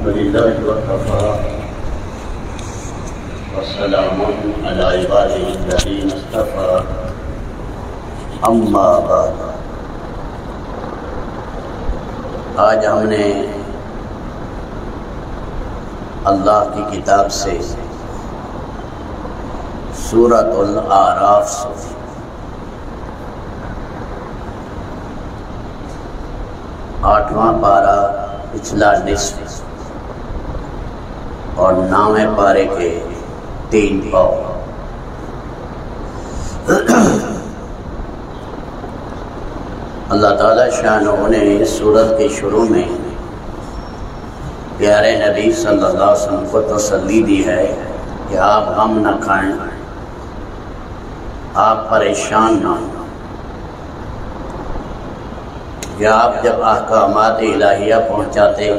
الحمد لله وكفى والسلام على عباده الذين اصطفى اما بعد۔ آج ہم نے اللہ کی کتاب سے سورۃ الاعراف سے 8واں پارہ پچھلا نصف اور 9ویں پارے کے 3 پاؤ۔ اللہ تعالیٰ شانہ نے اس سورت کے شروع میں پیارے نبی صلی اللہ علیہ وسلم کو تسلی دی ہے کہ آپ غم نہ کھائیں، آپ پریشان نہ ہوں، کہ آپ جب احکامات الہیہ پہنچاتے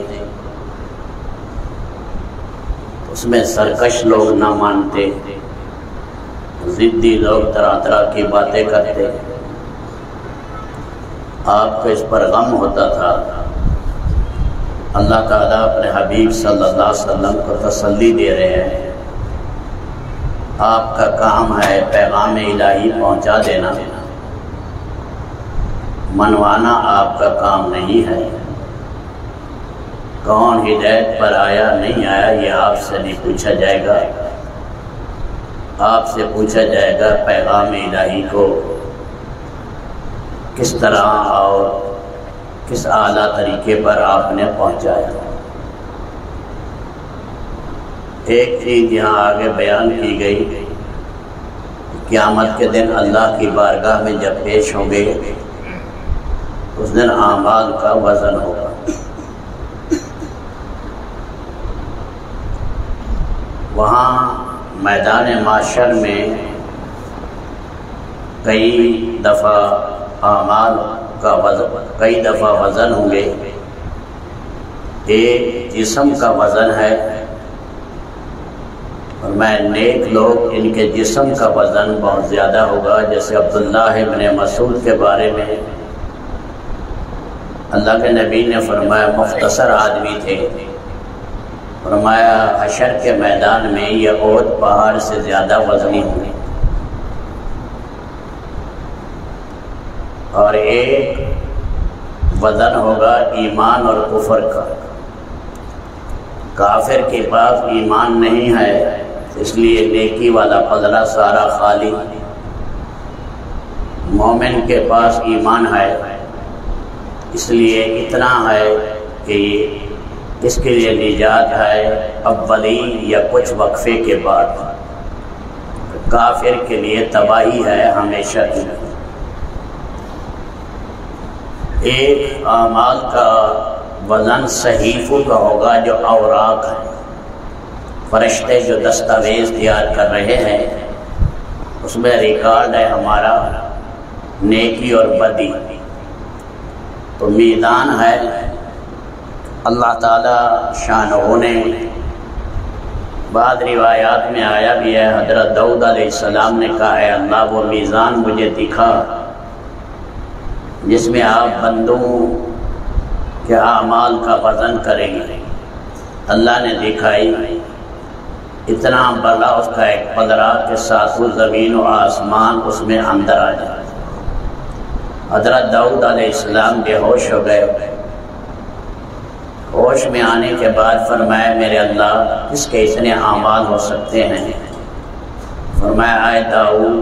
اس میں سرکش لوگ نہ مانتے، ضدی لوگ طرح طرح کی باتیں کرتے، آپ کو اس پر غم ہوتا تھا۔ اللہ تعالیٰ اپنے حبیب صلی اللہ علیہ وسلم کو تسلی دے رہے ہیں، آپ کا کام ہے پیغام الہی پہنچا دینا، منوانا آپ کا کام نہیں ہے۔ کون ہدایت پر آیا نہیں آیا یہ آپ سے نہیں پوچھا جائے گا، آپ سے پوچھا جائے گا پیغام الہی کو کس طرح اور کس اعلیٰ طریقے پر آپ نے پہنچایا۔ ایک چیز یہاں آگے بیان کی گئی، قیامت کے دن اللہ کی بارگاہ میں جب پیش ہوں گے اس دن اعمال کا وزن ہوگا۔ وہاں میدان محشر میں کئی دفعہ اعمال کا وزن ہوں گے۔ ایک جسم کا وزن ہے، اور میں نیک لوگ ان کے جسم کا وزن بہت زیادہ ہوگا، جیسے عبداللہ ابن مسعود کے بارے میں اللہ کے نبی نے فرمایا، مختصر آدمی تھے، فرمایا حشر کے میدان میں یہ احد پہاڑ سے زیادہ وزنی ہوں گے۔ اور ایک وزن ہوگا ایمان اور کفر کا۔ کافر کے پاس ایمان نہیں ہے، اس لیے نیکی والا پلڑا سارا خالی۔ مومن کے پاس ایمان ہے، اس لیے اتنا ہے کہ اس کے لیے نجات ہے اولی یا کچھ وقفے کے بعد۔ کافر کے لیے تباہی ہے ہمیشہ کی۔ ایک اعمال کا وزن صحیفوں کا ہوگا جو اوراق ہیں، فرشتے جو دستاویز تیار کر رہے ہیں، اس میں ریکارڈ ہے ہمارا نیکی اور بدی۔ تو میدان ہے، اللہ تعالیٰ شانہ نے بعض روایات میں آیا بھی ہے، حضرت داؤد علیہ السلام نے کہا ہے اللہ وہ میزان مجھے دکھا جس میں آپ بندوں کے اعمال کا وزن کریں گے۔ اللہ نے دکھائی، اتنا بڑا اس کا ایک پلڑا کہ ساتوں زمین و آسمان اس میں اندر آ جائے۔ حضرت داؤد علیہ السلام بے ہوش ہو گئے۔ ہوش میں آنے کے بعد فرمایا میرے اللہ کس کے اتنے اعمال ہو سکتے ہیں؟ فرمایا اے داؤد،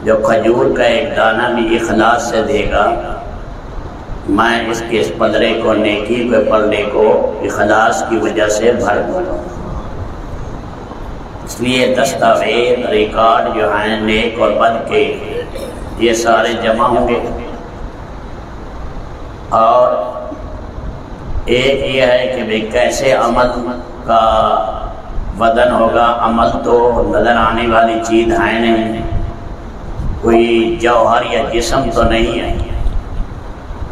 جو کھجور کا ایک دانہ بھی اخلاص سے دے گا، میں اس کے اس پلڑے کو، نیکی کے پلڑے کو اخلاص کی وجہ سے بھر دوں گا۔ اس لیے دستاویز ریکارڈ جو ہیں نیک اور بد کے، یہ سارے جمع ہوں گے۔ اور ایک یہ ہے کہ بھئی کیسے عمل کا وزن ہوگا۔ عمل تو نظر آنے والی چیز ہے نہیں، کوئی جوہر یا جسم تو نہیں ہے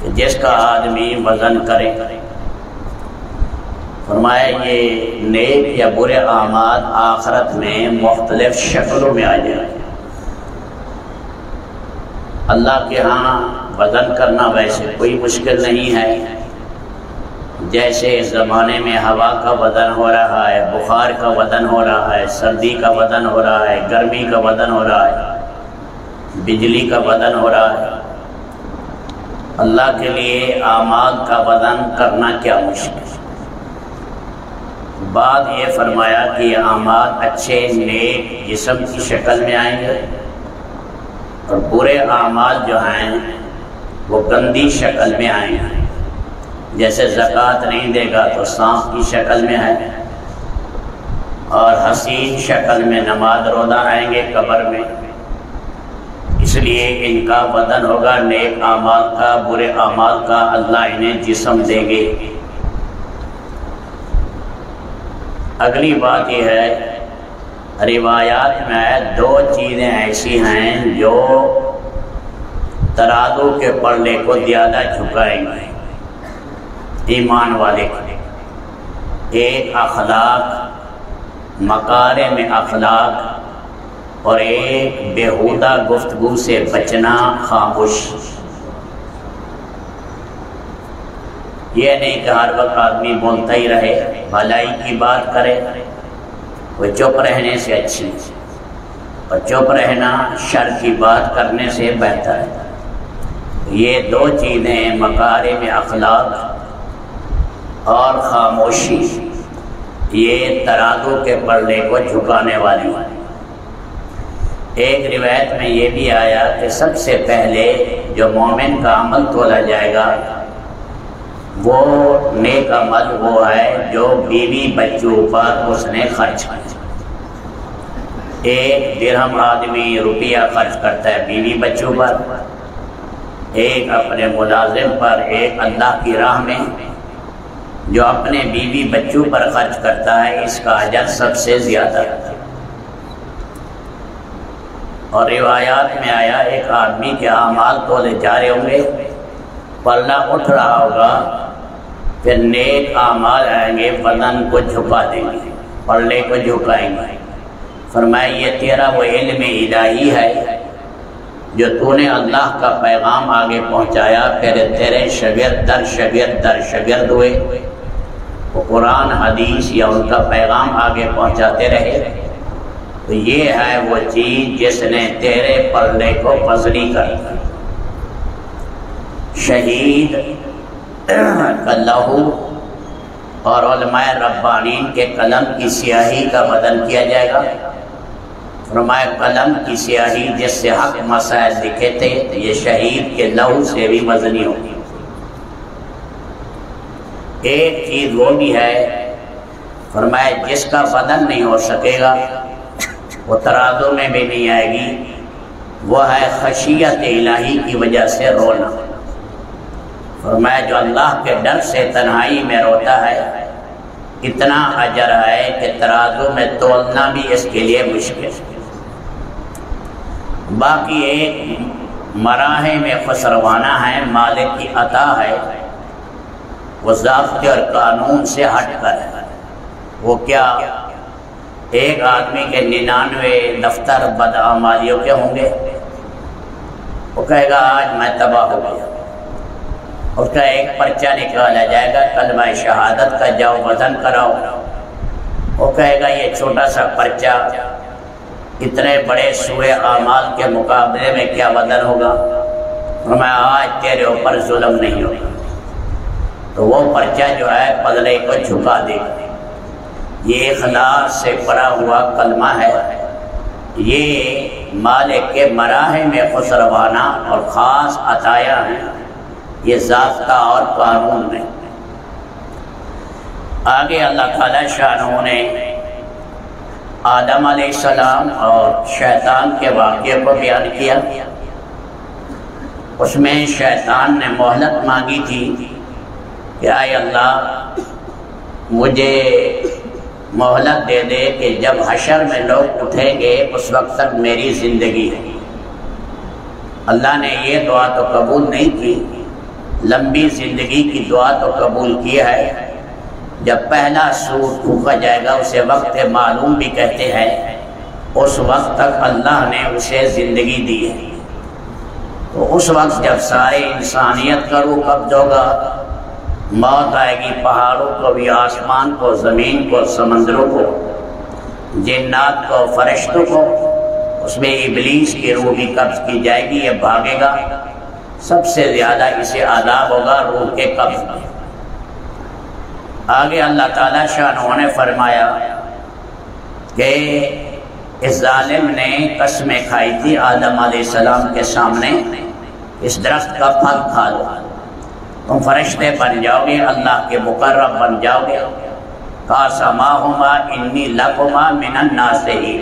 کہ جس کا آدمی وزن کرے۔ فرمایا یہ نیک یا برے اعمال آخرت میں مختلف شکلوں میں آ جائیں۔ اللہ کے ہاں وزن کرنا ویسے کوئی مشکل نہیں ہے، جیسے اس زمانے میں ہوا کا وزن ہو رہا ہے، بخار کا وزن ہو رہا ہے، سردی کا وزن ہو رہا ہے، گرمی کا وزن ہو رہا ہے، بجلی کا وزن ہو رہا ہے، اللہ کے لیے اعمال کا وزن کرنا کیا مشکل ہے۔ بعد یہ فرمایا کہ یہ اعمال اچھے نیک جسم کی شکل میں آئیں گے اور برے اعمال جو ہیں وہ گندی شکل میں آئیں گے۔ جیسے زکوٰۃ نہیں دے گا تو سانپ کی شکل میں ہے، اور حسین شکل میں نماز روزہ آئیں گے قبر میں۔ اس لیے ان کا وزن ہوگا نیک اعمال کا، برے اعمال کا، اللہ انہیں جسم دیں گے۔ اگلی بات یہ ہے، روایات میں دو چیزیں ایسی ہیں جو ترازو کے پلڑے کو زیادہ جھکائیں گے ایمان والے کے۔ ایک اخلاق، مکارم اخلاق، اور ایک بیہودہ گفتگو سے بچنا، خاموش۔ یہ نہیں کہ ہر وقت آدمی بولتا ہی رہے، بھلائی کی بات کرے، وہ چپ رہنے سے اچھی، اور چپ رہنا شر کی بات کرنے سے بہتر ہے۔ یہ دو چیزیں، مکارم اخلاق اور خاموشی، یہ ترازو کے پلڑے کو جھکانے والی ہیں۔ ایک روایت میں یہ بھی آیا کہ سب سے پہلے جو مومن کا عمل تولا جائے گا وہ نیک عمل وہ ہے جو بیوی بچوں پر اس نے خرچ کیا۔ ایک درہم آدمی روپیہ خرچ کرتا ہے بیوی بچوں پر، ایک اپنے ملازم پر، ایک اللہ کی راہ میں۔ جو اپنے بیوی بچوں پر خرچ کرتا ہے اس کا اجر سب سے زیادہ ہے۔ اور روایات میں آیا ایک آدمی کے اعمال تولے جا رہے ہوں گے، پلڑا اٹھ رہا ہوگا، پھر نیک اعمال آئیں گے، بدن کو جھکا دیں گے، پلڑے کو جھکائیں گے۔ فرمایا یہ تیرا وہ علم الہی ہے جو تو نے اللہ کا پیغام آگے پہنچایا، پھر تیرے شاگرد در شاگرد در شاگرد ہوئے، وہ قرآن حدیث یا ان کا پیغام آگے پہنچاتے رہے، تو یہ ہے وہ چیز جس نے تیرے پلڑے کو پسری کر دیا۔ شہید کا لہو اور علماء ربانین کے قلم کی سیاہی کا بدل کیا جائے گا۔ فرمایا قلم کی سیاہی جس سے حق مسائل لکھے تھے یہ شہید کے لہو سے بھی وزنی ہوگی۔ ایک چیز وہ بھی ہے، فرمایا جس کا بدن نہیں ہو سکے گا وہ ترازو میں بھی نہیں آئے گی، وہ ہے خشیت الہی کی وجہ سے رونا۔ فرمایا جو اللہ کے ڈر سے تنہائی میں روتا ہے اتنا اجر ہے کہ ترازو میں تولنا بھی اس کے لیے مشکل ہے۔ باقی ایک مراحل میں خسروانہ ہے، مالک کی عطا ہے، وہ ضابطے اور قانون سے ہٹ کر ہے۔ وہ کیا؟ ایک آدمی کے 99 دفتر بدعمالیوں کے ہوں گے، وہ کہے گا آج میں تباہ ہو گیا، اس کا ایک پرچہ نکالا جائے گا، کلمہ شہادت کا جاؤ وزن کراؤ، وہ کہے گا یہ چھوٹا سا پرچہ اتنے بڑے سوء اعمال کے مقابلے میں کیا وزن ہوگا؟ میں آج تیرے اوپر ظلم نہیں ہوگا، تو وہ پرچہ جو ہے پلڑے کو جھکا دے گا۔ یہ اخلاص سے پڑا ہوا کلمہ ہے، یہ مالک کے مراحل میں خسروانہ اور خاص عطایا ہیں، یہ ضابطہ اور قانون میں۔ آگے اللہ تعالیٰ شانہ نے آدم علیہ السلام اور شیطان کے واقعے کو بیان کیا۔ اس میں شیطان نے مہلت مانگی تھی کہ اے اللہ مجھے مہلت دے دے کہ جب حشر میں لوگ اٹھیں گے اس وقت تک میری زندگی ہے۔ اللہ نے یہ دعا تو قبول نہیں کی، لمبی زندگی کی دعا تو قبول کی ہے۔ جب پہلا سور پھونکا جائے گا اسے وقت معلوم بھی کہتے ہیں، اس وقت تک اللہ نے اسے زندگی دی ہے۔ تو اس وقت جب سارے انسانیت کا روح قبض ہوگا موت آئے گی پہاڑوں کو بھی، آسمان کو، زمین کو، سمندروں کو، جنات کو، فرشتوں کو، اس میں ابلیس کی روح بھی قبض کی جائے گی، یہ بھاگے گا، سب سے زیادہ اسے عذاب ہوگا روح کے قبض میں۔ آگے اللہ تعالیٰ شانہ نے فرمایا کہ اس ظالم نے قسمیں کھائی تھی آدم علیہ السلام کے سامنے، اس درخت کا پھل کھا لو، تم فرشتے بن جاؤ گے، اللہ کے مقرب بن جاؤ گے۔ قاسماہما انی لکما من الناصحین۔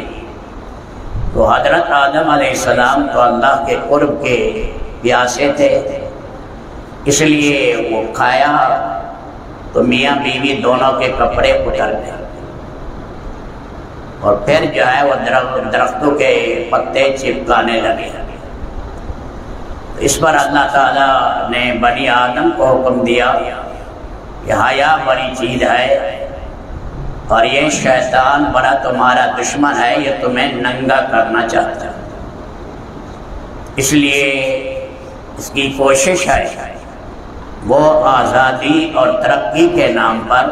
تو حضرت آدم علیہ السلام تو اللہ کے قرب کے پیاسے تھے، اس لیے وہ کھایا تو میاں بیوی دونوں کے کپڑے اتر گئے، اور پھر جو ہے وہ درختوں کے پتے چپکانے لگے۔ اس پر اللہ تعالیٰ نے بنی آدم کو حکم دیا کہ حیا بڑی چیز ہے، اور یہ شیطان بڑا تمہارا دشمن ہے، یہ تمہیں ننگا کرنا چاہتا ہے، اس لیے اس کی کوشش ہے وہ آزادی اور ترقی کے نام پر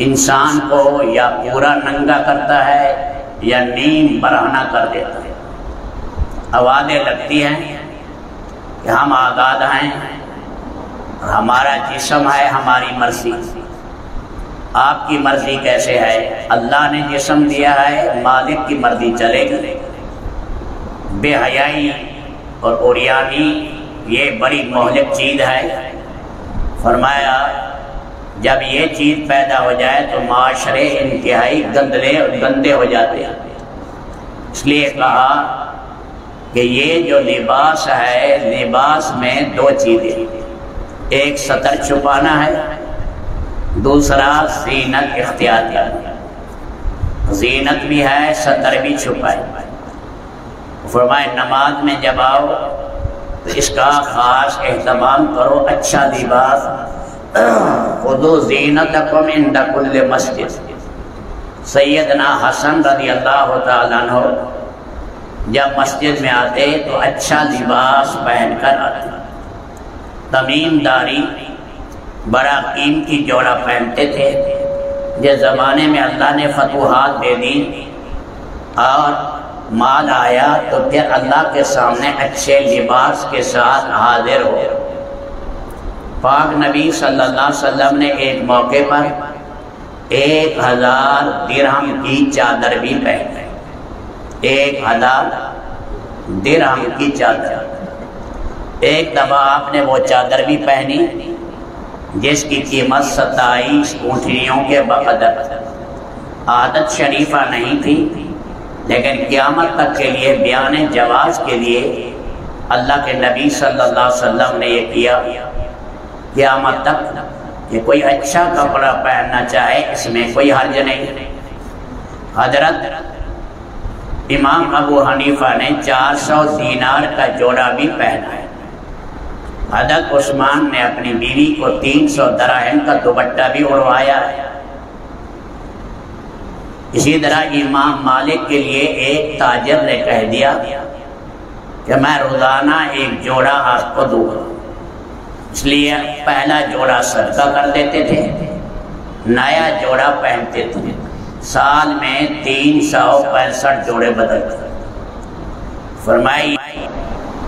انسان کو یا پورا ننگا کرتا ہے یا نیم برہنہ کر دیتا ہے۔ آوازیں لگتی ہیں کہ ہم آزاد ہیں، ہمارا جسم ہے، ہماری مرضی۔ آپ کی مرضی کیسے ہے؟ اللہ نے جسم دیا ہے، مالک کی مرضی چلے گی۔ بے حیائی اور عریانی یہ بڑی مہلک چیز ہے۔ فرمایا جب یہ چیز پیدا ہو جائے تو معاشرے انتہائی گندے ہو جاتے ہیں، اس لیے کہا کہ یہ جو لباس ہے، لباس میں دو چیزیں، ایک ستر چھپانا ہے، دوسرا زینت اختیار کرنا۔ زینت بھی ہے، ستر بھی چھپائے۔ فرمائے نماز میں جب آؤ تو اس کا خاص اہتمام کرو، اچھا لباس، خذوا زینتکم عند کل مسجد۔ سیدنا حسن رضی اللہ تعالیٰ عنہ جب مسجد میں آتے تو اچھا لباس پہن کر آتے، تمیم داری بڑا قیمتی جوڑا پہنتے تھے۔ جس زمانے میں اللہ نے فتوحات دے دی اور مال آیا تو پھر اللہ کے سامنے اچھے لباس کے ساتھ حاضر ہو۔ پاک نبی صلی اللہ علیہ وسلم نے ایک موقع پر 1000 درہم کی چادر بھی پہنی، 1000 درہم کی چادر۔ ایک دفعہ آپ نے وہ چادر بھی پہنی جس کی قیمت 27 اونٹنیوں کے بقدر۔ عادت شریفہ نہیں تھی، لیکن قیامت تک کے لیے بیان جواز کے لیے اللہ کے نبی صلی اللہ علیہ وسلم نے یہ کیا۔ قیامت تک کہ کوئی اچھا کپڑا پہننا چاہے اس میں کوئی حرج نہیں۔ حضرت امام ابو حنیفہ نے 400 دینار کا جوڑا بھی پہنا ہے۔ حضرت عثمان نے اپنی بیوی کو 300 دراہم کا دوپٹہ بھی اڑوایا ہے۔ اسی طرح امام مالک کے لیے ایک تاجر نے کہہ دیا کہ میں روزانہ ایک جوڑا آپ کو دوں گا، اس لیے پہلا جوڑا صدقہ کر دیتے تھے، نیا جوڑا پہنتے تھے، سال میں 365 جوڑے بدلتے۔ فرمائی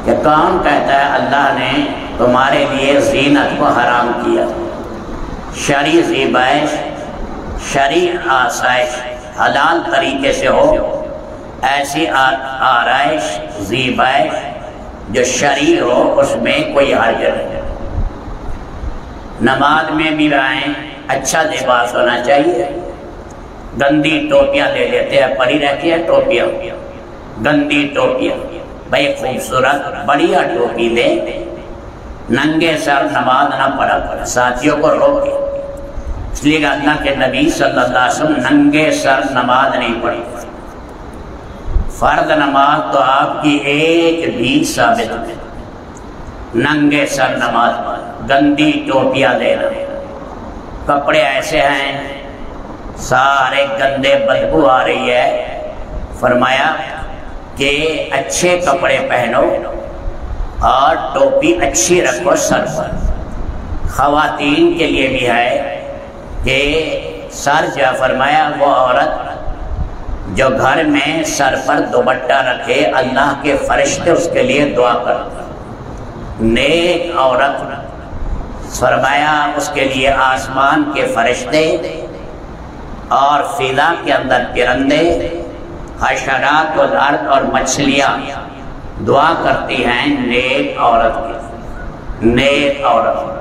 کہ کون کہتا ہے اللہ نے تمہارے لیے زینت کو حرام کیا؟ شرعی زیبائش، شرعی آسائش حلال طریقے سے ہو، ایسی آرائش زیبائش جو شرعی ہو اس میں کوئی حرج نہیں۔ نماز میں بھی آئیں اچھا لباس ہونا چاہیے۔ گندی ٹوپیاں لے لیتے ہیں، پڑی رہتی ہے ٹوپیاں، گندی ٹوپیاں۔ بھائی خوبصورت بڑھیا ٹوپی لے، ننگے سر نماز نہ پڑھا کرے، ساتھیوں کو روکے، اس لیے کہ اللہ کے نبی صلی اللہ علیہ وسلم ننگے سر نماز نہیں پڑھی۔ فرض نماز تو آپ کی ایک بھی ثابت ہے، ننگے سر نماز پڑھ، گندی ٹوپیاں لینا، کپڑے ایسے ہیں سارے گندے، بدبو آ رہی ہے۔ فرمایا کہ اچھے کپڑے پہنو اور ٹوپی اچھی رکھو سر پر، خواتین کے لیے بھی ہے کہ سر جو فرمایا وہ عورت جو گھر میں سر پر دوپٹہ رکھے اللہ کے فرشتے اس کے لیے دعا کرتے ہیں۔ نیک عورت فرمایا اس کے لیے آسمان کے فرشتے اور فضا کے اندر پرندے، حشرات والارض اور مچھلیاں دعا کرتی ہیں نیک عورت کی، نیک عورت۔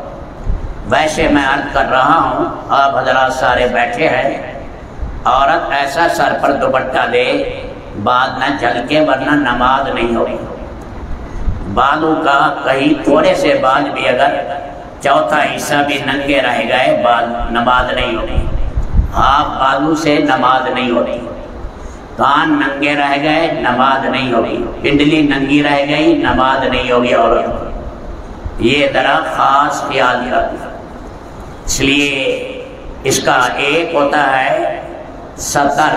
ویسے میں عرض کر رہا ہوں، آپ حضرات سارے بیٹھے ہیں، عورت ایسا سر پر دوپٹہ دے بال نہ جھلکے ورنہ نماز نہیں ہوگی۔ بالوں کا کہیں تھوڑے سے بال بھی اگر چوتھا حصہ بھی ننگے رہ گئے بال نماز نہیں ہوگی، ہاف بالوں سے نماز نہیں ہوتی، کان ننگے رہ گئے نماز نہیں ہوگی، پنڈلی ننگی رہ گئی نماز نہیں ہوگی عورت۔ یہ ذرا خاص خیال رکھنا، اس لیے اس کا ایک ہوتا ہے ستر،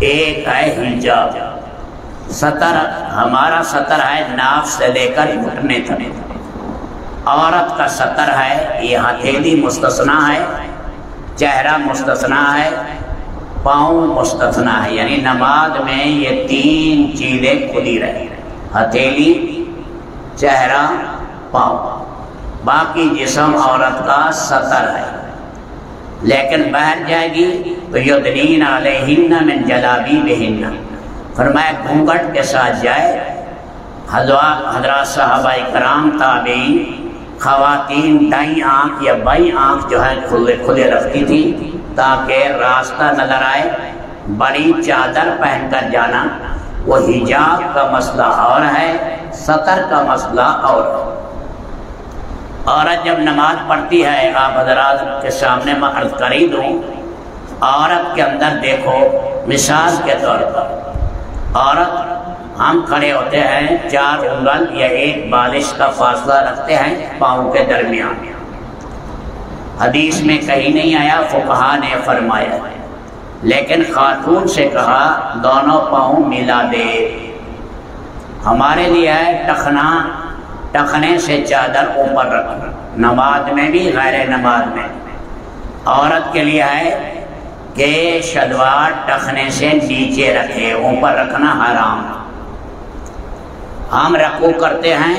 ایک ہے حجاب۔ ستر ہمارا ستر ہے ناف سے لے کر گھٹنے تک، عورت کا ستر ہے یہ ہتھیلی مستثنا ہے، چہرہ مستثنا ہے، پاؤں مستثنا ہے، یعنی نماز میں یہ تین چیزیں کھلی رہی، ہتھیلی، چہرہ، پاؤں، باقی جسم عورت کا ستر ہے۔ لیکن باہر جائے گی تو یدنین علیہن من جلابیبہن، فرمایا گھونگھٹ کے ساتھ جائے۔ حضرات صحابہ کرام تابعین خواتین دائیں آنکھ یا بائیں آنکھ جو ہے کھلے رکھتی تھی تاکہ راستہ نظر آئے۔ بڑی چادر پہن کر جانا وہ حجاب کا مسئلہ اور ہے، ستر کا مسئلہ اور ہے۔ عورت جب نماز پڑھتی ہے، آپ حضرات کے سامنے میں عرض کر ہی دوں، عورت کے اندر دیکھو مثال کے طور پر عورت، ہم کھڑے ہوتے ہیں 4 انگل یا 1 بالش کا فاصلہ رکھتے ہیں پاؤں کے درمیان، حدیث میں کہیں نہیں آیا، فقہا نے فرمایا، لیکن خاتون سے کہا دونوں پاؤں ملا دے۔ ہمارے لیے ہے ٹخنا، ٹخنے سے چادر اوپر رکھنا، نماز میں بھی غیر نماز میں۔ عورت کے لیے ہے کہ شلوار ٹخنے سے نیچے رکھے، اوپر رکھنا حرام۔ ہم رکوع کرتے ہیں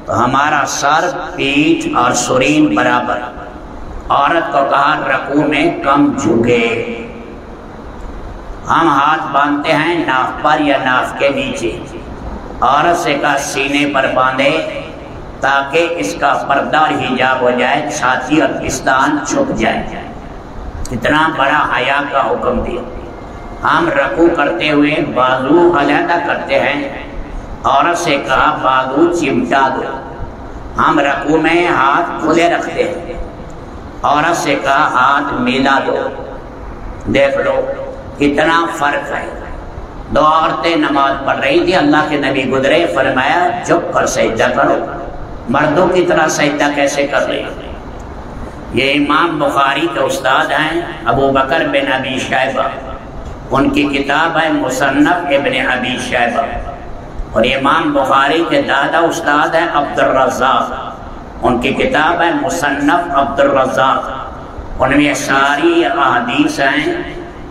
تو ہمارا سر، پیٹھ اور سرین برابر، عورت کو کہا رکوع میں کم جھکے۔ ہم ہاتھ باندھتے ہیں ناف پر یا ناف کے نیچے، عورت سے کہا سینے پر باندھے تاکہ اس کا پردہ اور حجاب ہو جائے، چھاتی اور پستان چھپ جائے۔ اتنا بڑا حیا کا حکم دیا۔ ہم رکوع کرتے ہوئے بازو علیحدہ کرتے ہیں، عورت سے کہا بازو چمٹا دو۔ ہم رکوع میں ہاتھ کھلے رکھتے ہیں، عورت سے کہا ہاتھ ملا دو۔ دیکھ لو کتنا فرق ہے۔ 2 عورتیں نماز پڑھ رہی تھی، اللہ کے نبی گزرے، فرمایا جھک کر سجدہ کرو۔ مردوں کی طرح سجدہ کیسے کر رہی؟ یہ امام بخاری کے استاد ہیں ابو بکر بن ابی شیبہ، ان کی کتاب ہے مصنف ابن ابی شیبہ، اور امام بخاری کے دادا استاد ہیں عبد الرزاق، ان کی کتاب ہے مصنف عبد الرزاق۔ ان میں ساری احادیث ہیں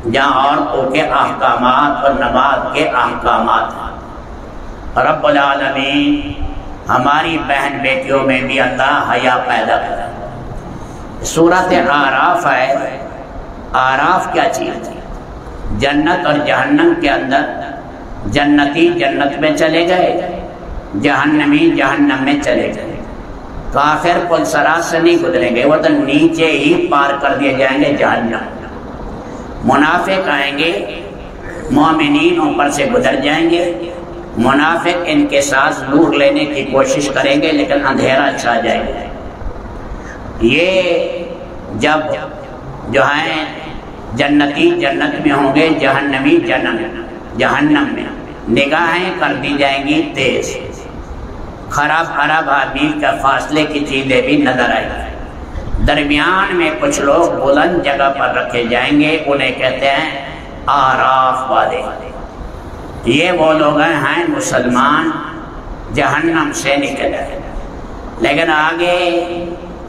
جہاں عورتوں کے احکامات اور نماز کے احکامات ہیں۔ رب العالمین ہماری بہن بیٹیوں میں بھی اللہ حیا پیدا کرے۔ سورۃ اعراف ہے، اعراف کیا چیز تھی؟ جنت اور جہنم کے اندر جنتی جنت میں چلے گئے، جہنمی جہنم میں چلے گئے، کافر پل صراط سے نہیں گزریں گے، وہ تو نیچے ہی پار کر دیے جائیں گے جہنم۔ منافق آئیں گے، مومنین اوپر سے گزر جائیں گے، منافق ان کے ساتھ نور لینے کی کوشش کریں گے لیکن اندھیرا چھا جائے گا۔ یہ جب جو ہیں جنتی جنت میں ہوں گے، جہنمی جہنم میں، نگاہیں کر دی جائیں گی تیز، خراب حمیل کا فاصلے کی چیزیں بھی نظر آئیں گی۔ درمیان میں کچھ لوگ بلند جگہ پر رکھے جائیں گے، انہیں کہتے ہیں اعراف والے۔ یہ وہ لوگ ہیں مسلمان، جہنم سے نکل آئے، لیکن آگے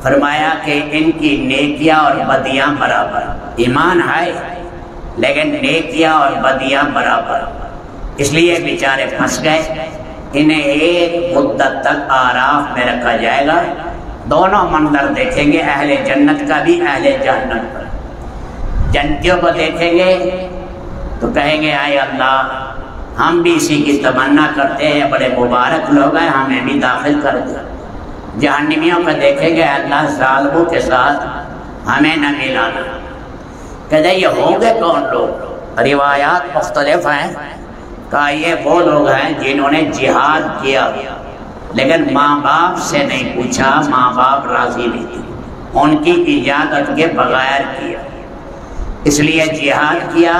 فرمایا کہ ان کی نیکیاں اور بدیاں برابر، ایمان ہے لیکن نیکیاں اور بدیاں برابر، اس لیے بیچارے پھنس گئے۔ انہیں ایک مدت تک آراف میں رکھا جائے گا، دونوں منظر دیکھیں گے، اہل جنت کا بھی اہل جہنم کا۔ جنتیوں کو دیکھیں گے تو کہیں گے اے اللہ ہم بھی اسی کی تمنا کرتے ہیں، بڑے مبارک لوگ ہیں، ہمیں بھی داخل کر دیں۔ جہنمیوں کو دیکھیں گے اللہ ظالموں کے ساتھ ہمیں نہ ملانا۔ کہتے ہیں یہ ہوں گے کون لوگ؟ روایات مختلف ہیں، کہا یہ وہ لوگ ہیں جنہوں نے جہاد کیا لیکن ماں باپ سے نہیں پوچھا، ماں باپ راضی نہیں تھے، ان کی اجازت کے بغیر کیا، اس لیے جہاد کیا،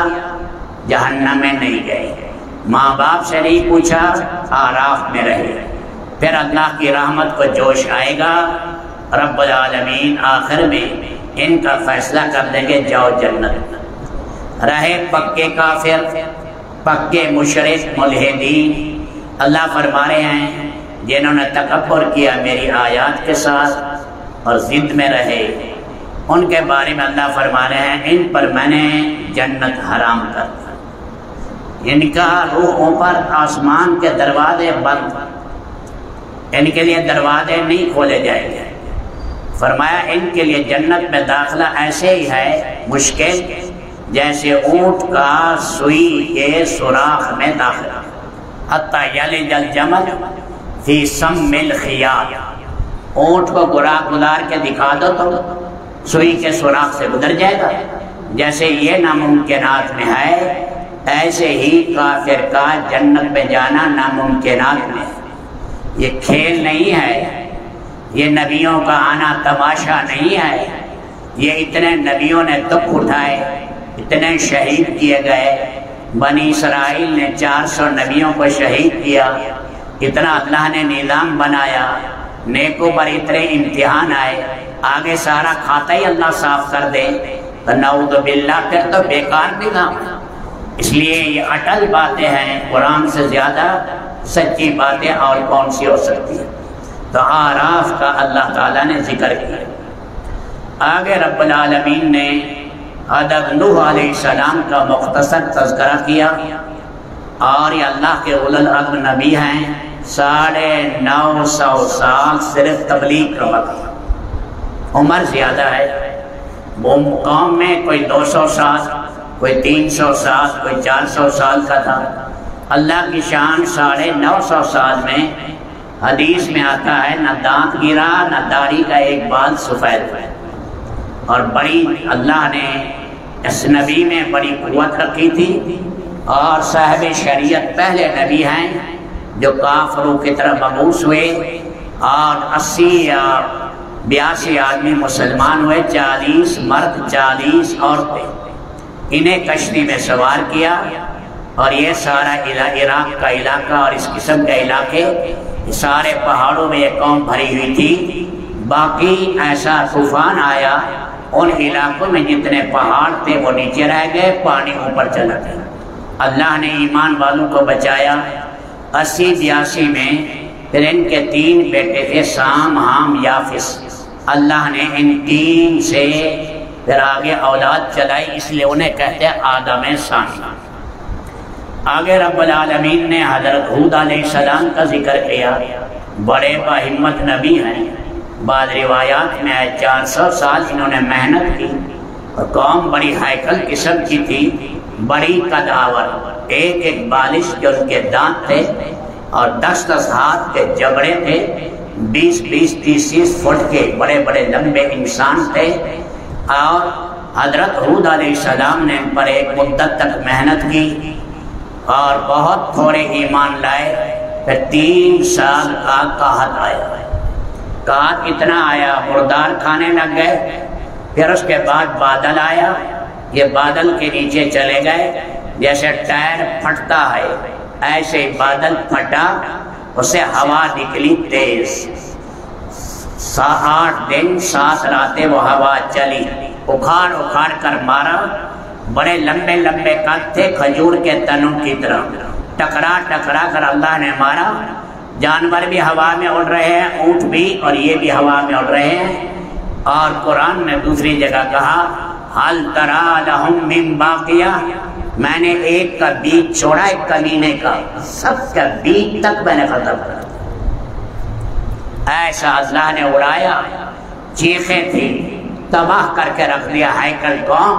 جہنم میں نہیں گئے، ماں باپ سے نہیں پوچھا، آراف میں رہے۔ پھر اللہ کی رحمت کو جوش آئے گا، رب العالمین آخر میں ان کا فیصلہ کر دیں گے جاؤ جنت۔ رہے پکے کافر، پکے مشرک ملحدین، اللہ فرما رہے ہیں جنہوں نے تکبر کیا میری آیات کے ساتھ اور ضد میں رہے، ان کے بارے میں اللہ فرما رہے ہیں ان پر میں نے جنت حرام کر دی، ان کا روحوں پر آسمان کے دروازے بند، ان کے لیے دروازے نہیں کھولے جائیں گے۔ فرمایا ان کے لیے جنت میں داخلہ ایسے ہی ہے مشکل جیسے اونٹ کا سوئی کے سوراخ میں داخلہ، حتی یلج الجمل فی سم الخیاط، اونٹ کو گدار کے دکھا دو تو سوئی کے سوراخ سے گزر جائے گا۔ جیسے یہ ناممکنات میں ہے ایسے ہی کافر کا جنت میں جانا ناممکنات میں ہے۔ یہ کھیل نہیں ہے، یہ نبیوں کا آنا تماشا نہیں ہے، یہ اتنے نبیوں نے دکھ اٹھائے، اتنے شہید کیے گئے، بنی اسرائیل نے 400 نبیوں کو شہید کیا، اتنا اللہ نے نظام بنایا، نیکوں پر اتنے امتحان آئے، آگے سارا کھاتا ہی اللہ صاف کر دے تو نعوذ باللہ پھر تو بیکار نظام۔ اس لیے یہ اٹل باتیں ہیں، قرآن سے زیادہ سچی باتیں اور کون سی ہو سکتی ہیں۔ تو آراف کا اللہ تعالیٰ نے ذکر کیا۔ آگے رب العالمین نے حضرت نوح علیہ السلام کا مختصر تذکرہ کیا، اور یہ اللہ کے اولو العزم نبی ہیں، 950 سال صرف تبلیغ کا وقت، عمر زیادہ ہے، وہ قوم میں کوئی 200 سال، کوئی 300 سال، کوئی 400 سال کا تھا۔ اللہ کی شان 950 سال میں حدیث میں آتا ہے نہ دانت گرا نہ داڑھی کا ایک بال سفید ہے، اور بڑی اللہ نے اس نبی میں بڑی قوت رکھی تھی، اور صاحب شریعت پہلے نبی ہیں جو کافروں کی طرح مبعوث ہوئے، اور 80 یا 82 آدمی مسلمان ہوئے، 40 مرد 40 عورتیں، انہیں کشتی میں سوار کیا، اور یہ سارا عراق کا علاقہ اور اس قسم کے علاقے سارے پہاڑوں میں یہ قوم بھری ہوئی تھی۔ باقی ایسا طوفان آیا، ان علاقوں میں جتنے پہاڑ تھے وہ نیچے رہ گئے، پانی اوپر چلا گیا۔ اللہ نے ایمان والوں کو بچایا۔ 80-82 میں پھر ان کے 3 بیٹے تھے، سام، حام، یافس، اللہ نے ان 3 سے پھر آگے اولاد چلائی، اس لیے انہیں کہتے ہیں آدم ثانی۔ آگے رب العالمین نے حضرت ہود علیہ السلام کا ذکر کیا، بڑے باہمت نبی ہیں، بعض روایات میں ہے 400 سال انہوں نے محنت کی، اور قوم بڑی ہیکل قسم کی تھی، بڑی قداور، ایک بالش جو ان کے دانت تھے، اور 10 ہاتھ کے جبڑے تھے، 20 30 فٹ کے بڑے بڑے لمبے انسان تھے، اور حضرت ہود علیہ السلام نے ان پر ایک مدت تک محنت کی، اور بہت تھوڑے ایمان لائے۔ پھر 3 سال کا قحط آیا، قحط اتنا آیا مردار کھانے لگ گئے۔ پھر اس کے بعد بادل آیا، یہ بادل کے نیچے چلے گئے، جیسے ٹائر پھٹتا ہے ایسے بادل پھٹا، اسے ہوا نکلی تیز، 8 دن 7 راتیں وہ ہوا چلی، اکھاڑ اکھاڑ کر مارا، بڑے لمبے لمبے قد تھے کھجور کے تنوں کی طرح، ٹکرا ٹکرا کر اللہ نے مارا۔ جانور بھی ہوا میں اڑ رہے ہیں، اونٹ بھی، اور یہ بھی ہوا میں اڑ رہے ہیں، اور قرآن نے دوسری جگہ کہا حل تری لہم من باقیہ، میں نے ایک کا بیج چھوڑا ایک کمینے کا، سب کا بیج تک میں نے ختم کر دیا۔ ایسا اللہ نے اڑایا، چیخیں تھی، تباہ کر کے رکھ دیا ہیکل قوم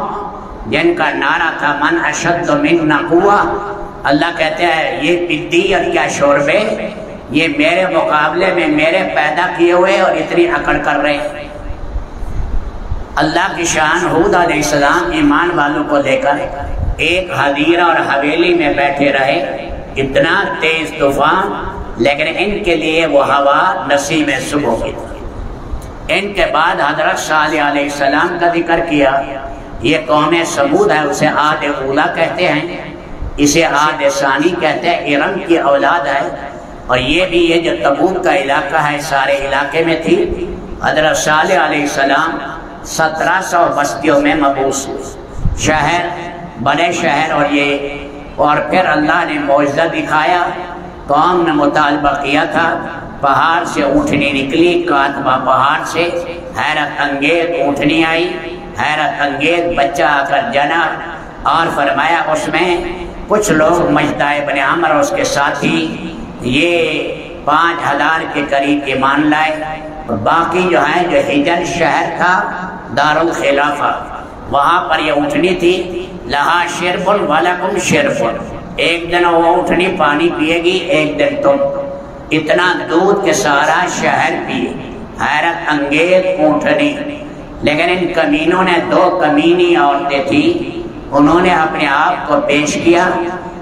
جن کا نعرہ تھا من اشد منا قوہ۔ اللہ کہتے ہیں یہ پدی اور کیا شوربے، یہ میرے مقابلے میں میرے پیدا کیے ہوئے اور اتنی اکڑ کر رہے ہیں۔ اللہ کی شان ہود علیہ السلام ایمان والوں کو لے کر ایک حدیرہ اور حویلی میں بیٹھے رہے، اتنا تیز طوفان، لیکن ان کے لیے وہ ہوا نسیم صبح کی تھی۔ ان کے بعد حضرت صالح علیہ السلام کا ذکر کیا۔ یہ قوم سمود ہے، اسے عاد اولا کہتے ہیں، اسے عاد ثانی کہتے ہیں، ارم کی اولاد ہے۔ اور یہ جو تبوک کا علاقہ ہے سارے علاقے میں تھی۔ حضرت صالح علیہ السلام 1700 بستیوں میں مبعوث ہوئے، شہر بڑے شہر، اور پھر اللہ نے معجزہ دکھایا۔ قوم نے مطالبہ کیا تھا، پہاڑ سے اونٹنی نکلی، کاتبہ پہاڑ سے، حیرت انگیز اونٹنی آئی، حیرت انگیز بچہ آ کر جنا، اور فرمایا اس میں کچھ لوگ مجدہ ابن عمر اور اس کے ساتھی یہ 5000 کے قریب ایمان لائے، اور باقی جو ہیں جو ہجر شہر تھا دارالخلافہ، وہاں پر یہ اونٹنی تھی، لہا شرب ولکم شرب، ایک دن وہ اونٹنی پانی پیے گی، ایک دن تم، اتنا دودھ کے سارا شہر پیے، حیرت انگیز اونٹنی۔ لیکن ان کمینوں نے 2 کمینی عورتیں تھیں، انہوں نے اپنے آپ کو پیش کیا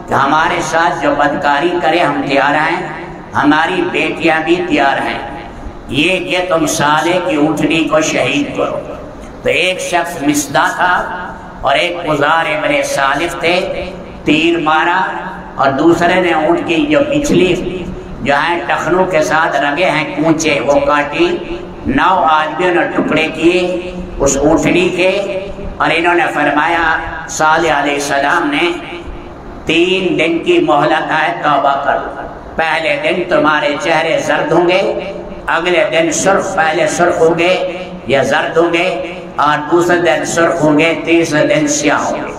کہ ہمارے ساتھ جو بدکاری کرے ہم تیار ہیں، ہماری بیٹیاں بھی تیار ہیں، یہ کہ تم صالح کی اونٹنی کو شہید کرو۔ تو ایک شخص مصدع تھا اور ایک قزار ابن سالف تھے، تیر مارا، اور دوسرے نے اونٹ کی جو پچھلی جو ہے ٹخنوں کے ساتھ رگے ہیں کونچے وہ کاٹی، 9 آدمیوں نے ٹکڑے کیے اس اونٹنی کے، اور انہوں نے فرمایا صالح علیہ السلام نے 3 دن کی مہلت ہے، توبہ کر، پہلے دن تمہارے چہرے زرد ہوں گے، اگلے دن سرخ، پہلے سرخ ہوں گے یا زرد ہوں گے، اور دوسرے دن سرخ ہوں گے، تیسرے دن سیاہ ہوں گے۔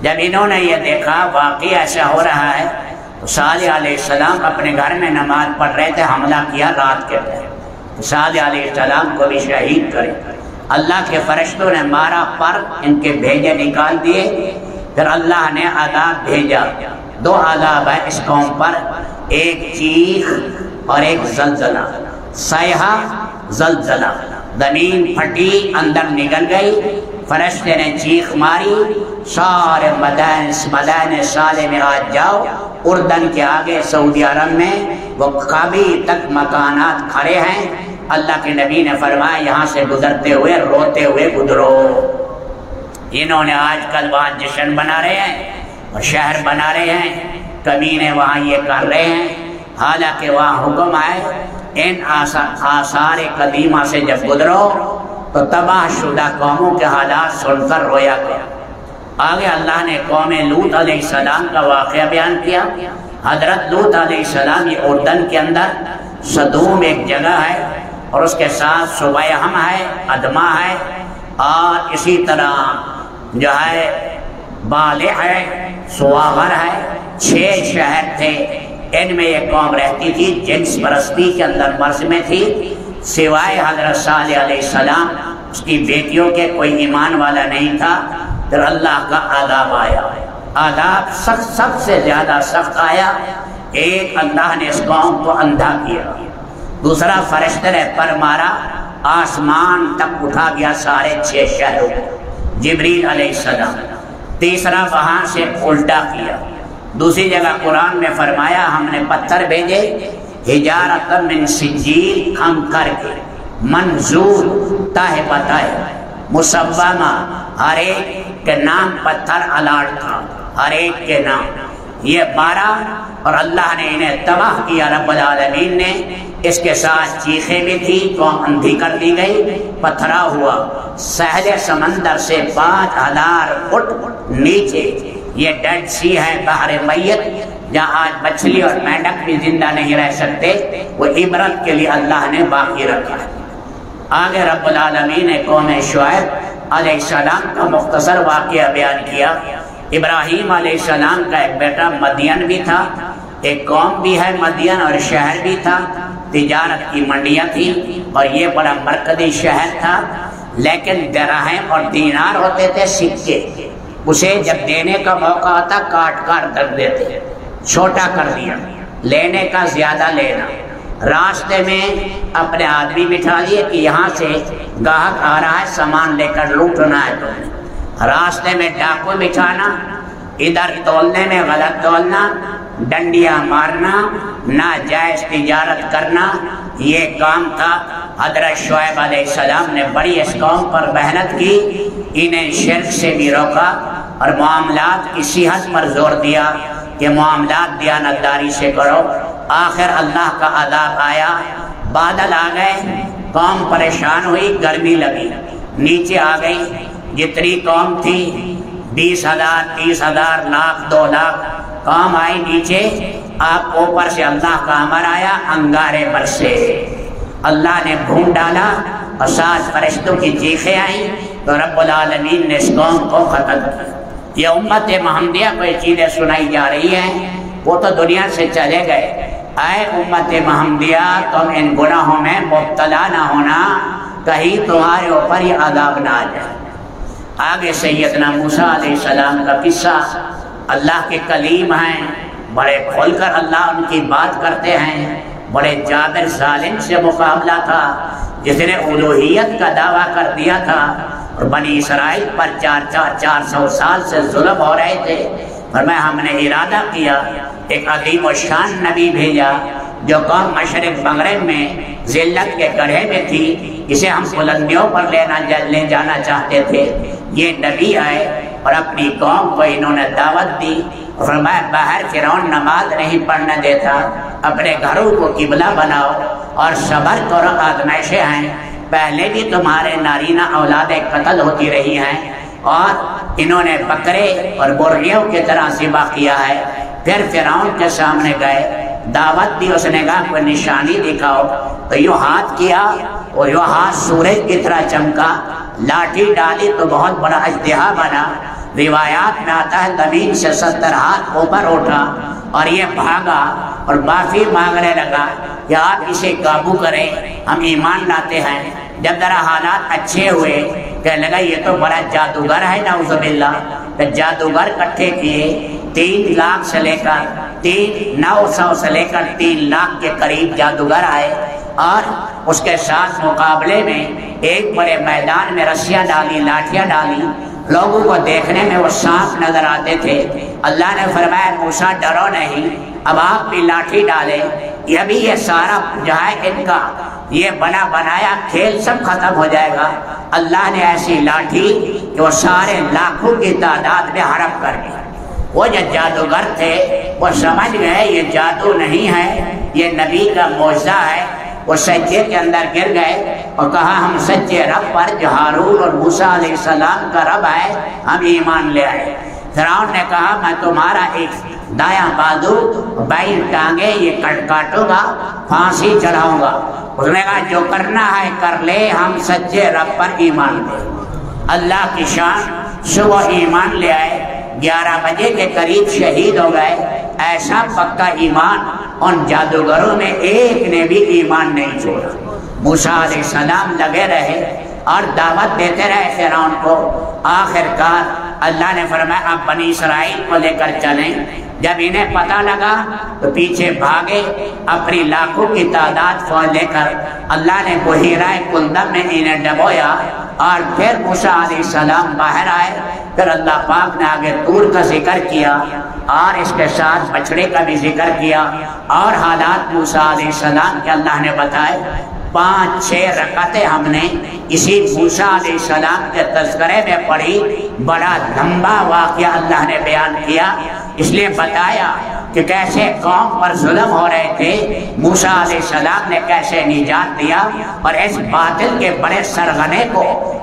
جب انہوں نے یہ دیکھا واقعی ایسا ہو رہا ہے تو صالح علیہ السلام اپنے گھر میں نماز پڑھ رہے تھے، حملہ کیا رات کے وقت، صالح علیہ السلام کو بھی شہید کرے۔ اللہ کے فرشتوں نے مارا پر، ان کے بھیجے نکال دیے، پھر اللہ نے عذاب بھیجا۔ 2 عذاب ہے اس قوم پر، ایک چیخ اور ایک زلزلہ، صیحہ زلزلہ، زمین پھٹی اندر نگل گئی، فرشتے نے چیخ ماری، سارے مدائن صالح میں آج جاؤ، اردن کے آگے سعودی عرب میں وہ کبھی تک مکانات کھڑے ہیں، اللہ کے نبی نے فرمایا یہاں سے گزرتے ہوئے روتے ہوئے گزرو۔ انہوں نے آج کل وہاں جشن بنا رہے ہیں اور شہر بنا رہے ہیں، کمینے وہاں یہ کر رہے ہیں، حالانکہ وہاں حکم آئے ان آثار قدیمہ سے جب گزرو تو تباہ شدہ قوموں کے حالات سن کر رویا کرو۔ آگے اللہ نے قوم لوط علیہ السلام کا واقعہ بیان کیا۔ حضرت لوط علیہ السلام یہ اردن کے اندر صدوم ایک جگہ ہے، اور اس کے ساتھ سبیہم ہے، ادما ہے، اور اسی طرح جو ہے بالغ ہے، سواغر ہے، 6 شہر تھے، ان میں یہ قوم رہتی تھی، جنس پرستی کے اندر مرض میں تھی، سوائے حضرت صالح علیہ السلام اس کی بیٹیوں کے کوئی ایمان والا نہیں تھا۔ پھر اللہ کا عذاب آیا، عذاب سب سے زیادہ سخت آیا۔ ایک، اللہ نے اس قوم کو اندھا کیا، دوسرا فرشتے نے پر مارا، آسمان تک اٹھا گیا سارے 6 شہروں کو، جبریل علیہ السلام، تیسرا وہاں سے الٹا کیا۔ دوسری جگہ قرآن میں فرمایا ہم نے پتھر بھیجے، حجارۃ من سجیل، کھم کر کے، منظور، تاہ بتائے، مسومہ، ہر ایک کے نام پتھر الاٹ تھا، ہر ایک کے نام، یہ 12، اور اللہ نے انہیں تباہ کیا رب العالمین نے۔ اس کے ساتھ چیخیں بھی تھی، قوم اندھی کر دی گئی، پتھرا ہوا، ساحل سمندر سے 5000 فٹ نیچے یہ ڈیڈ سی ہے، بحر میت، جہاں آج مچھلی اور مینڈک بھی زندہ نہیں رہ سکتے، وہ عبرت کے لیے اللہ نے باقی رکھا ہے۔ آگے رب العالمین نے قوم شعیب علیہ السلام کا مختصر واقعہ بیان کیا۔ ابراہیم علیہ السلام کا ایک بیٹا مدین بھی تھا، ایک قوم بھی ہے مدین اور شہر بھی تھا، تجارت کی منڈیاں تھیں اور یہ بڑا مرکزی شہر تھا، لیکن دراہم اور دینار ہوتے تھے سکے، اسے جب دینے کا موقع آتا کاٹ کاٹ کر دیتے، چھوٹا کر دیا، لینے کا زیادہ لینا۔ راستے میں اپنے آدمی بٹھا لیے کہ یہاں سے گاہک آ رہا ہے، سامان لے کر لوٹنا ہے تمہیں، راستے میں ڈاکو بٹھانا، ادھر تولنے میں غلط تولنا، ڈنڈیاں مارنا، ناجائز تجارت کرنا، یہ کام تھا۔ حضرت شعیب علیہ السلام نے بڑی اس قوم پر محنت کی، انہیں شرک سے بھی روکا اور معاملات کی صحت پر زور دیا کہ معاملات دیانتداری سے کرو۔ آخر اللہ کا عذاب آیا، بادل آ گئے، قوم پریشان ہوئی، گرمی لگی، نیچے آ گئی، جتنی قوم تھی 20,000 30,000 لاکھ 2 لاکھ قوم آئی نیچے، آپ اوپر سے اللہ کا امر آیا، انگارے برسے، اللہ نے بھون ڈالا اور 7 فرشتوں کی چیخیں آئیں تو رب العالمین نے اس قوم کو ختم کیا۔ یہ امت محمدیہ کو یہ چیزیں سنائی جا رہی ہیں، وہ تو دنیا سے چلے گئے، اے امت محمدیہ تم ان گناہوں میں مبتلا نہ ہونا، کہیں تمہارے اوپر یہ عذاب نہ آ جائے۔ آگے سیدنا موسیٰ علیہ السلام کا قصہ، اللہ کے کلیم ہیں، بڑے کھول کر اللہ ان کی بات کرتے ہیں، بڑے جابر ظالم سے مقابلہ تھا جس نے الوہیت کا دعویٰ کر دیا تھا اور بنی اسرائیل پر 400 سال سے ظلم ہو رہے تھے، اور ہم نے ارادہ کیا ایک عظیم و شان نبی بھیجا جو قوم مشرق مغرب میں ذلت کے گڑھے میں تھی، اسے ہم بلندیوں پر لے جانا چاہتے تھے۔ یہ نبی آئے اور اپنی قوم کو انہوں نے دعوت دی، فرمایا باہر فرعون نماز نہیں پڑھنے دیتا، اپنے گھروں کو قبلہ بناؤ اور صبر کرو، آزمائشیں ہیں، پہلے بھی تمہارے نارینہ اولادیں قتل ہوتی رہی ہیں اور انہوں نے بکرے اور مرغیوں کی طرح ذبح کیا ہے۔ پھر فرعون کے سامنے گئے، دعوت دی، اس نے کہا کوئی نشانی دکھاؤ، تو یوں ہاتھ کیا اور یوں ہاتھ سورج کی طرح چمکا، لاٹھی ڈالی تو بہت بڑا اژدہا بنا، روایات میں آتا ہے زمین سے 70 ہاتھ اوپر اٹھا اور یہ بھاگا اور معافی مانگنے لگا کہ آپ اسے قابو کریں، ہم ایمان لاتے ہیں۔ جب ذرا حالات اچھے ہوئے کہنے لگا یہ تو بڑا جادوگر ہے نعوذ باللہ، تو جادوگر کٹھے کیے، 3 لاکھ سے لے کر 900 سے لے کر 3 لاکھ کے قریب جادوگر آئے، اور اس کے ساتھ مقابلے میں ایک بڑے میدان میں رسیاں ڈالی، لاٹھیاں ڈالی، لوگوں کو دیکھنے میں وہ سانپ نظر آتے تھے۔ اللہ نے فرمایا موسیٰ ڈرو نہیں، اب آپ بھی لاٹھی ڈالیں، یہ سارا جو ہے ان کا یہ بنا بنایا کھیل سب ختم ہو جائے گا۔ اللہ نے ایسی لاٹھی کہ وہ سارے لاکھوں کی تعداد میں حرم کر دی۔ وہ جو جادوگر تھے وہ سمجھ گئے یہ جادو نہیں ہے، یہ نبی کا معجزہ ہے، وہ سجدے کے اندر گر گئے اور کہا ہم سچے رب پر جو ہارون اور موسیٰ علیہ السلام کا رب ہے ہم ایمان لے آئے۔ فرعون نے کہا میں تمہارا ایک دایاں بازو بائیں ٹانگیں یہ کاٹوں گا، پھانسی چڑھاؤں گا۔ اس نے کہا جو کرنا ہے کر لے، ہم سچے رب پر ایمان لے۔ اللہ کی شان، صبح ایمان لے آئے، 11 بجے کے قریب شہید ہو گئے۔ ایسا پکا ایمان ان جادوگروں میں ایک نے بھی ایمان نہیں چھوڑا۔ موسیٰ علیہ السلام لگے رہے اور دعوت دیتے رہے فرعون کو۔ آخر کار اللہ نے فرمایا اب بنی اسرائیل کو لے کر چلیں۔ جب انہیں پتہ لگا تو پیچھے بھاگے، اپنی لاکھوں کی تعداد فوج لے کر اللہ نے بحیرہ کلدم میں انہیں ڈبویا، اور پھر موسیٰ علیہ السلام باہر آئے۔ پھر اللہ پاک نے آگے طور کا ذکر کیا اور اس کے ساتھ بچڑے کا بھی ذکر کیا، اور حالات موسیٰ علیہ السلام کے اللہ نے بتائے۔ 5-6 رکعتیں ہم نے اسی موسیٰ علیہ السلام کے تذکرے میں پڑھی۔ بڑا لمبا واقعہ اللہ نے بیان کیا، اس لیے بتایا کہ کیسے قوم پر ظلم ہو رہے تھے، موسیٰ علیہ السلام نے کیسے نجات دیا، اور اس باطل کے بڑے سرغنے کو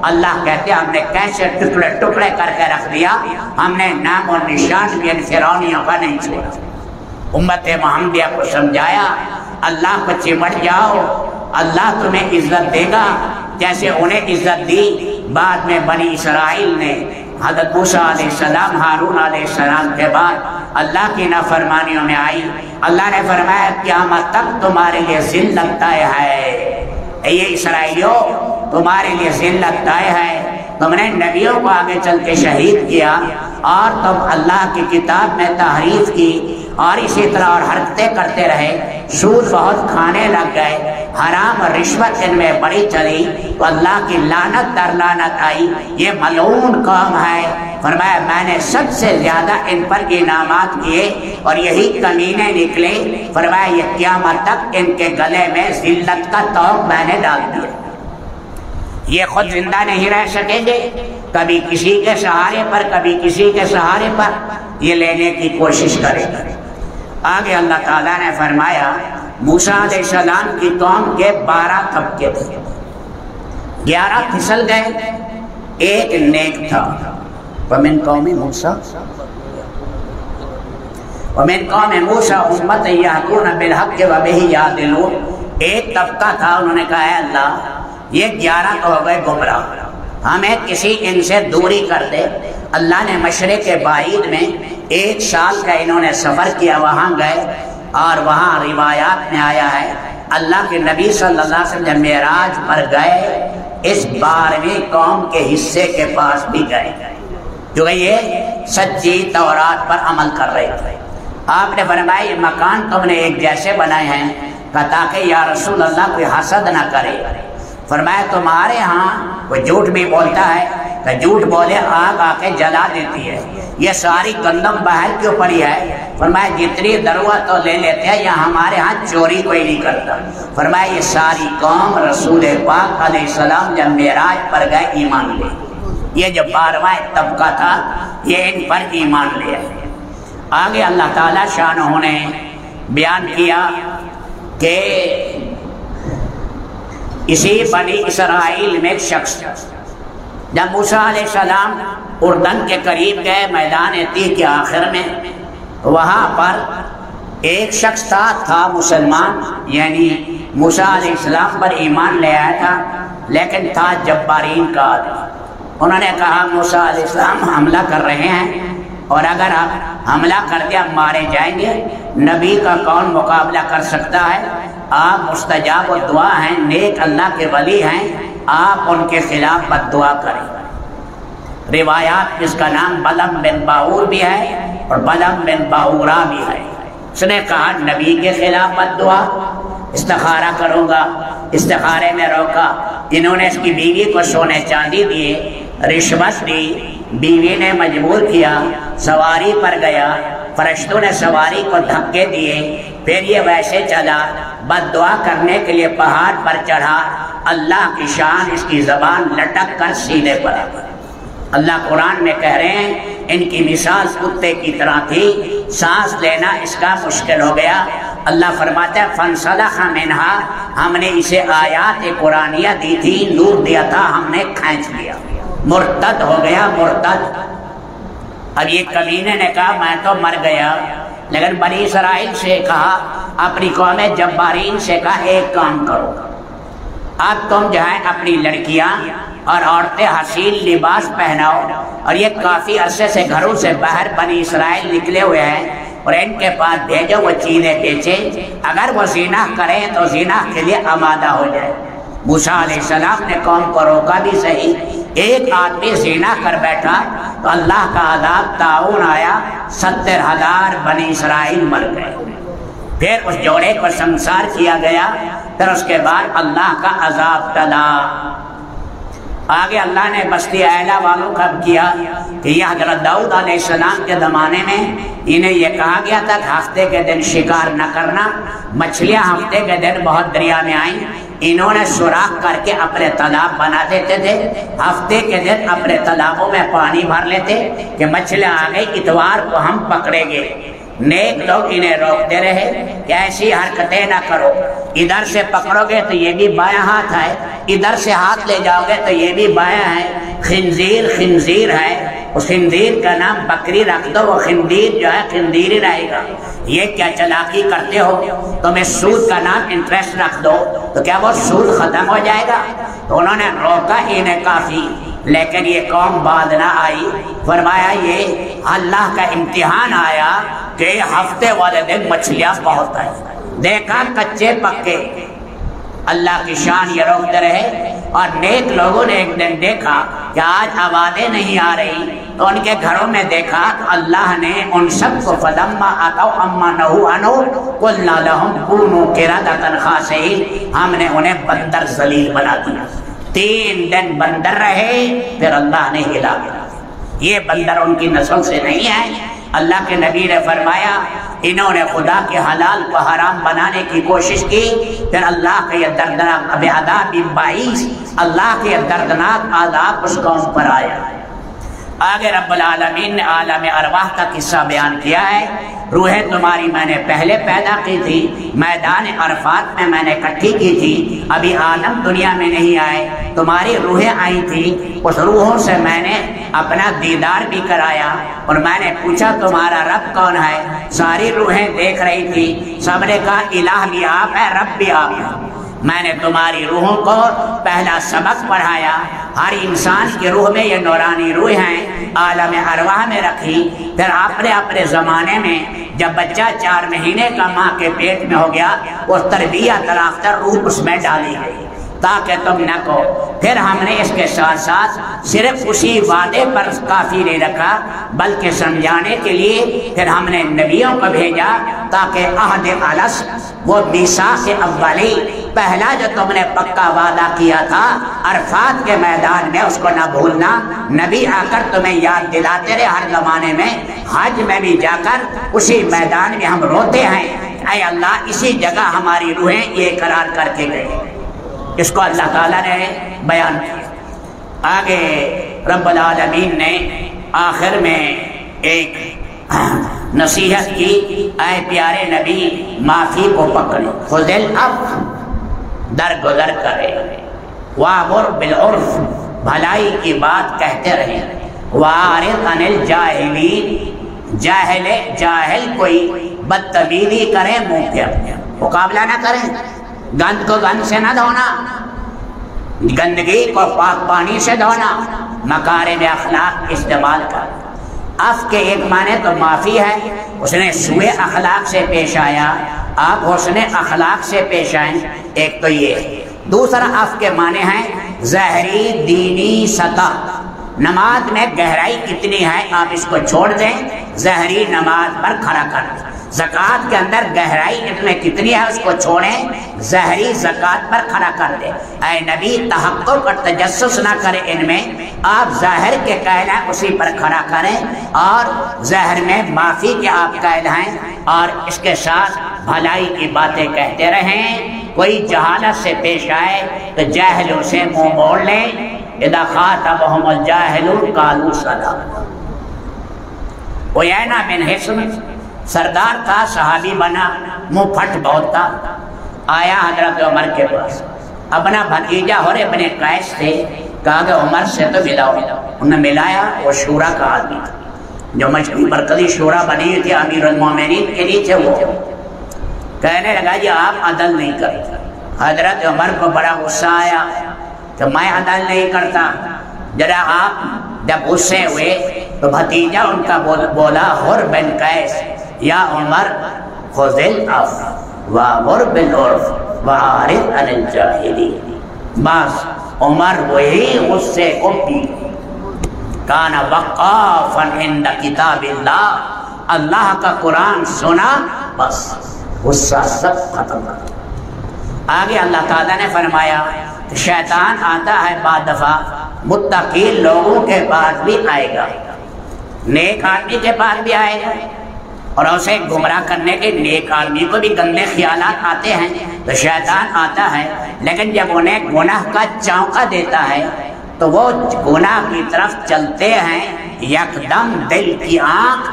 اللہ کہتے ہیں ہم نے کیسے ٹکڑے ٹکڑے کر کے رکھ دیا، ہم نے نام و نشان بھی ان فرعونیوں کا نہیں چھوڑا۔ امت محمدیہ کو سمجھایا اللہ کو چمٹ جاؤ، اللہ تمہیں عزت دے گا، جیسے انہیں عزت دی بعد میں بنی اسرائیل نے حضرت موسیٰ علیہ السلام ہارون علیہ السلام کے بعد اللہ کی نافرمانیوں میں آئی، اللہ نے فرمایا قیامت تک تمہارے لیے ذلت طے ہے، یہ اسرائیلیوں تمہارے لیے ذلت طے ہے، تم نے نبیوں کو آگے چل کے شہید کیا اور تم اللہ کی کتاب میں تحریف کی اور اسی طرح اور حرکتیں کرتے رہے، سود بہت کھانے لگ گئے، حرام اور رشوت ان میں بڑی چلی تو اللہ کی لعنت در لعنت آئی، یہ ملعون قوم ہے۔ فرمایا میں نے سب سے زیادہ ان پر انعامات کیے اور یہی کمینے نکلے، فرمایا یہ قیامت تک ان کے گلے میں ذلت کا طوق میں نے ڈال دیا، یہ خود زندہ نہیں رہ سکیں گے، کبھی کسی کے سہارے پر کبھی کسی کے سہارے پر یہ لینے کی کوشش کرے گا۔ آگے اللہ تعالیٰ نے فرمایا موسیٰ علیہ السلام کی قوم کے 12 طبقے تھے، 11 پھسل گئے، ایک نیک تھا۔ وَمِن قَوْمِ مُوسَىٰ وَمِن قَوْمِ مُوسَىٰ أُمَّةٌ يَهْدُونَ بِالْحَقِّ وَبِهِ يَعْدِلُونَ، ایک طبقہ تھا، انہوں نے کہا ہے اللہ یہ 11 تو ہو گئے گمراہ، ہمیں کسی ان سے دوری کر دے۔ اللہ نے مشرق بعید میں 1 سال کا انہوں نے سفر کیا، وہاں گئے اور وہاں روایات میں آیا ہے اللہ کے نبی صلی اللہ علیہ وسلم جب معراج پر گئے اس 12ویں قوم کے حصے کے پاس بھی گئے جو کہ یہ سچی تورات پر عمل کر رہے تھے۔ آپ نے فرمایا یہ مکان تم نے ایک جیسے بنائے ہیں تاکہ یا رسول اللہ کوئی حسد نہ کرے۔ فرمایا تمہارے ہاں کوئی جھوٹ بھی بولتا ہے کہ جھوٹ بولے آگ آ کے جلا دیتی ہے، یہ ساری گندم باہر کیوں پڑی ہے؟ فرمایا جتنی ضرورت تو لے لیتے ہیں، یا ہمارے ہاں چوری کوئی نہیں کرتا۔ فرمایا یہ ساری قوم رسول پاک علیہ السلام جب معراج پر گئے ایمان لے، یہ جو 12واں طبقہ تھا یہ ان پر ایمان لیا۔ آگے اللہ تعالیٰ شانہ نے بیان کیا کہ اسی بنی اسرائیل میں ایک شخص جب موسیٰ علیہ السلام اردن کے قریب گئے میدان تیہ کے آخر میں، وہاں پر ایک شخص تھا مسلمان، یعنی موسیٰ علیہ السلام پر ایمان لے آیا تھا لیکن تھا جبارین کا آدمی۔ انہوں نے کہا موسیٰ علیہ السلام حملہ کر رہے ہیں اور اگر آپ حملہ کر دیا مارے جائیں گے، نبی کا کون مقابلہ کر سکتا ہے؟ آپ مستجاب دعا ہیں، نیک اللہ کے ولی ہیں، آپ ان کے خلاف بد دعا کریں۔ روایات اس کا نام بلم بن باور بھی ہے اور بلم بن باورا بھی ہے۔ اس نے کہا نبی کے خلاف بد دعا، استخارہ کروں گا، استخارے میں روکا۔ انہوں نے اس کی بیوی کو سونے چاندی دیے، رشوت دی، بیوی نے مجبور کیا، سواری پر گیا، فرشتوں نے سواری کو دھکے دیے، پھر یہ ویسے چلا، بد دعا کرنے کے لیے پہاڑ پر چڑھا، اللہ کی شان اس کی زبان لٹک کر سینے پر آ گئی۔ اللہ قرآن میں کہہ رہے ہیں ان کی مثال کتے کی طرح تھی، سانس لینا اس کا مشکل ہو گیا۔ اللہ فرماتا ہے فَانْسَلَخَ مِنْهَا، ہم نے اسے آیات قرآنیہ دی تھی، نور دیا تھا، ہم نے کھینچ لیا، مرتد ہو گیا، مرتد۔ اب یہ کمینے نے کہا میں تو مر گیا، لیکن بنی اسرائیل سے کہا، اپنی قوم جبارین سے کہا ایک کام کرو، اب تم جو ہے اپنی لڑکیاں اور عورتیں حسین لباس پہناؤ، اور یہ کافی عرصے سے گھروں سے باہر بنی اسرائیل نکلے ہوئے ہیں، اور ان کے پاس بھیجو وہ چیزیں بیچے، اگر وہ زنا کریں تو زنا کے لیے آمادہ ہو جائے۔ موسیٰ علیہ السلام نے قوم کو روکا بھی صحیح، ایک آدمی زنا کر بیٹھا تو اللہ کا عذاب طاعون آیا، 70,000 بنی اسرائیل مر گئے۔ پھر اس جوڑے کو سنسار کیا گیا، پھر اس کے بعد اللہ کا عذاب ٹلا۔ آگے اللہ نے بستی اعلیٰ والوں کا کیا کہ یہ حضرت داؤد علیہ السلام کے زمانے میں انہیں یہ کہا گیا تھا کہ ہفتے کے دن شکار نہ کرنا، مچھلیاں ہفتے کے دن بہت دریا میں آئیں، انہوں نے سوراخ کر کے اپنے تالاب بنا دیتے تھے، ہفتے کے دن اپنے تالابوں میں پانی بھر لیتے کہ مچھلیاں آ گئی، اتوار کو ہم پکڑیں گے۔ نیک لوگ انہیں روکتے رہے کہ ایسی حرکتیں نہ کرو، ادھر سے پکڑو گے تو یہ بھی بایاں ہاتھ ہے، ادھر سے ہاتھ لے جاؤ گے تو یہ بھی بایاں ہے۔ خنزیر خنزیر ہے، اس خنزیر کا نام بکری رکھ دو، وہ خنزیر جو ہے خنزیر ہی رہے گا۔ یہ کیا چلاکی کرتے ہو، تم اس سود کا نام انٹرسٹ رکھ دو تو کیا وہ سود ختم ہو جائے گا؟ تو انہوں نے روکا انہیں کافی، لیکن یہ قوم بعد نہ آئی۔ فرمایا یہ اللہ کا امتحان آیا کہ ہفتے والے دن مچھلیاں بہت آئی، دیکھا کچے پکے، اللہ کی شان یہ روکتے رہے۔ اور نیک لوگوں نے ایک دن دیکھا کہ آج آوازیں نہیں آ رہی، تو ان کے گھروں میں دیکھا تو اللہ نے ان سب کو فلما اتوا عما نہوا عنہ قلنا لهم كونوا قردة خاسئین، ہم نے انہیں بندر ذلیل بنا دیا۔ 3 دن بندر رہے، پھر اللہ نے ہلا دیا۔ یہ بندر ان کی نسل سے نہیں ہے۔ اللہ کے نبی نے فرمایا انہوں نے خدا کے حلال کو حرام بنانے کی کوشش کی، پھر اللہ کے یہ دردناک عذاب باعث اللہ کے یہ دردناک عذاب اس قوم پر آیا۔ آگے رب العالمین نے عالم ارواح کا قصہ بیان کیا ہے۔ روحیں تمہاری میں نے پہلے پیدا کی تھی، میدان عرفات میں میں نے اکٹھی کی تھی، ابھی عالم دنیا میں نہیں آئے، تمہاری روحیں آئی تھی، اس روحوں سے میں نے اپنا دیدار بھی کرایا، اور میں نے پوچھا تمہارا رب کون ہے؟ ساری روحیں دیکھ رہی تھی، سب نے کہا الہ بھی آپ ہے، رب بھی آپ ہے۔ میں نے تمہاری روحوں کو پہلا سبق پڑھایا، ہر انسان کی روح میں یہ نورانی روح ہیں، عالم ارواح میں رکھی، پھر اپنے زمانے میں جب بچہ 4 مہینے کا ماں کے پیٹ میں ہو گیا، وہ تربیت یافتہ روح اس میں ڈالی گئی تاکہ تم نہ کو۔ پھر ہم نے اس کے ساتھ ساتھ صرف اسی وعدے پر کافی نہیں رکھا، بلکہ سمجھانے کے لیے پھر ہم نے نبیوں کو بھیجا تاکہ عہد الص وہ میثاق اولی پہلا جو تم نے پکا وعدہ کیا تھا عرفات کے میدان میں، اس کو نہ بھولنا۔ نبی آ کر تمہیں یاد دلاتے رہے، ہر زمانے میں حج میں بھی جا کر اسی میدان میں ہم روتے ہیں، اے اللہ اسی جگہ ہماری روحیں یہ قرار کر کے گئے۔ اس کو اللہ تعالیٰ نے بیان کیا۔ آگے رب العالمین نے آخر میں ایک نصیحت کی، اے پیارے نبی معافی کو پکڑے، خذ العفو، درگزر کرے، وامر بالعرف، بھلائی کی بات کہتے رہے، واعرض عن الجاہلین، جاہل کوئی بدتمیزی کرے منہ کے اپنے مقابلہ نہ کریں، گند کو گند سے نہ دھونا، گندگی کو پاک پانی سے دھونا، مکارم اخلاق استعمال کر۔ عفو کے ایک معنی تو معافی ہے، اس نے سوء اخلاق سے پیش آیا، آپ حسن اخلاق سے پیش آئیں، ایک تو یہ۔ دوسرا عفو کے معنی ہے ظاہری دینی سطح، نماز میں گہرائی کتنی ہے آپ اس کو چھوڑ دیں، ظاہری نماز پر کھڑا کر دیں۔ زکوٰۃ کے اندر گہرائی میں کتنی ہے اس کو چھوڑیں، ظاہری زکوٰۃ پر کھڑا کر دیں۔ اے نبی تحقق اور تجسس نہ کریں ان میں، آپ ظاہر کے قائل ہیں اسی پر کھڑا کریں، اور ظاہر میں معافی کے آپ قائل ہیں، اور اس کے ساتھ بھلائی کی باتیں کہتے رہیں۔ کوئی جہالت سے پیش آئے تو جاہلوں سے منہ موڑ لیں، اذا خاطبهم الجاہلون قالوا سلاما۔ عیینہ بن حصن سردار تھا، صحابی بنا، منہ پھٹ بہت تھا، آیا حضرت عمر کے پاس، اپنا بھتیجا اور ابن قیس تھے، کہا کہ عمر سے تو ملاؤ، انہوں نے ملایا، وہ شورا کا آدمی تھا، جو مرکزی شورا بنی تھی امیر المومنین کے لیے تھے، وہ کہنے لگا جی آپ عدل نہیں کرتے۔ حضرت عمر کو بڑا غصہ آیا کہ میں عدل نہیں کرتا، ذرا آپ جب غصے ہوئے تو بھتیجا ان کا بولا حر بن قیس، یا عمر خذ العفو وامر بالعرف واعرض عن الجاہلین۔ بس عمر وہی غصے کو پی، کان وقافا عند کتاب اللہ، اللہ کا قرآن سنا بس غصہ سب ختم۔ آگے اللہ تعالیٰ نے فرمایا کہ شیطان آتا ہے بعد دفعہ متقی لوگوں کے پاس بھی آئے گا، نیک آدمی کے پاس بھی آئے گا، اور اسے گمراہ کرنے کے نیک آدمی کو بھی گندے خیالات آتے ہیں تو شیطان آتا ہے، لیکن جب انہیں گناہ کا چونکا دیتا ہے تو وہ گناہ کی طرف چلتے ہیں، یکدم دل کی آنکھ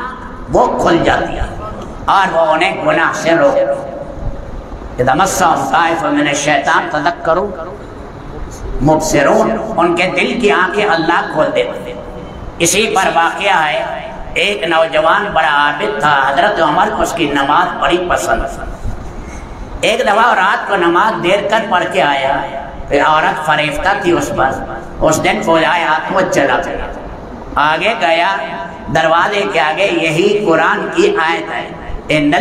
وہ کھل جاتی ہے اور وہ انہیں گناہ سے روک۔ اذا مسهم طائف من الشیطان تذکروا مبصرون، ان کے دل کی آنکھیں اللہ کھول دیتے۔ اسی پر واقعہ ہے ایک نوجوان بڑا عابد تھا، حضرت عمر کو اس کی نماز بڑی پسند. ایک دفعہ رات کو نماز دیر کر پڑھ کے آیا، پھر عورت فریفتہ تھی اس پر. اس دن بلایا وہ چلا گیا. آگے گیا دروازے کے آگے یہی قرآن کی آیت ہے، ان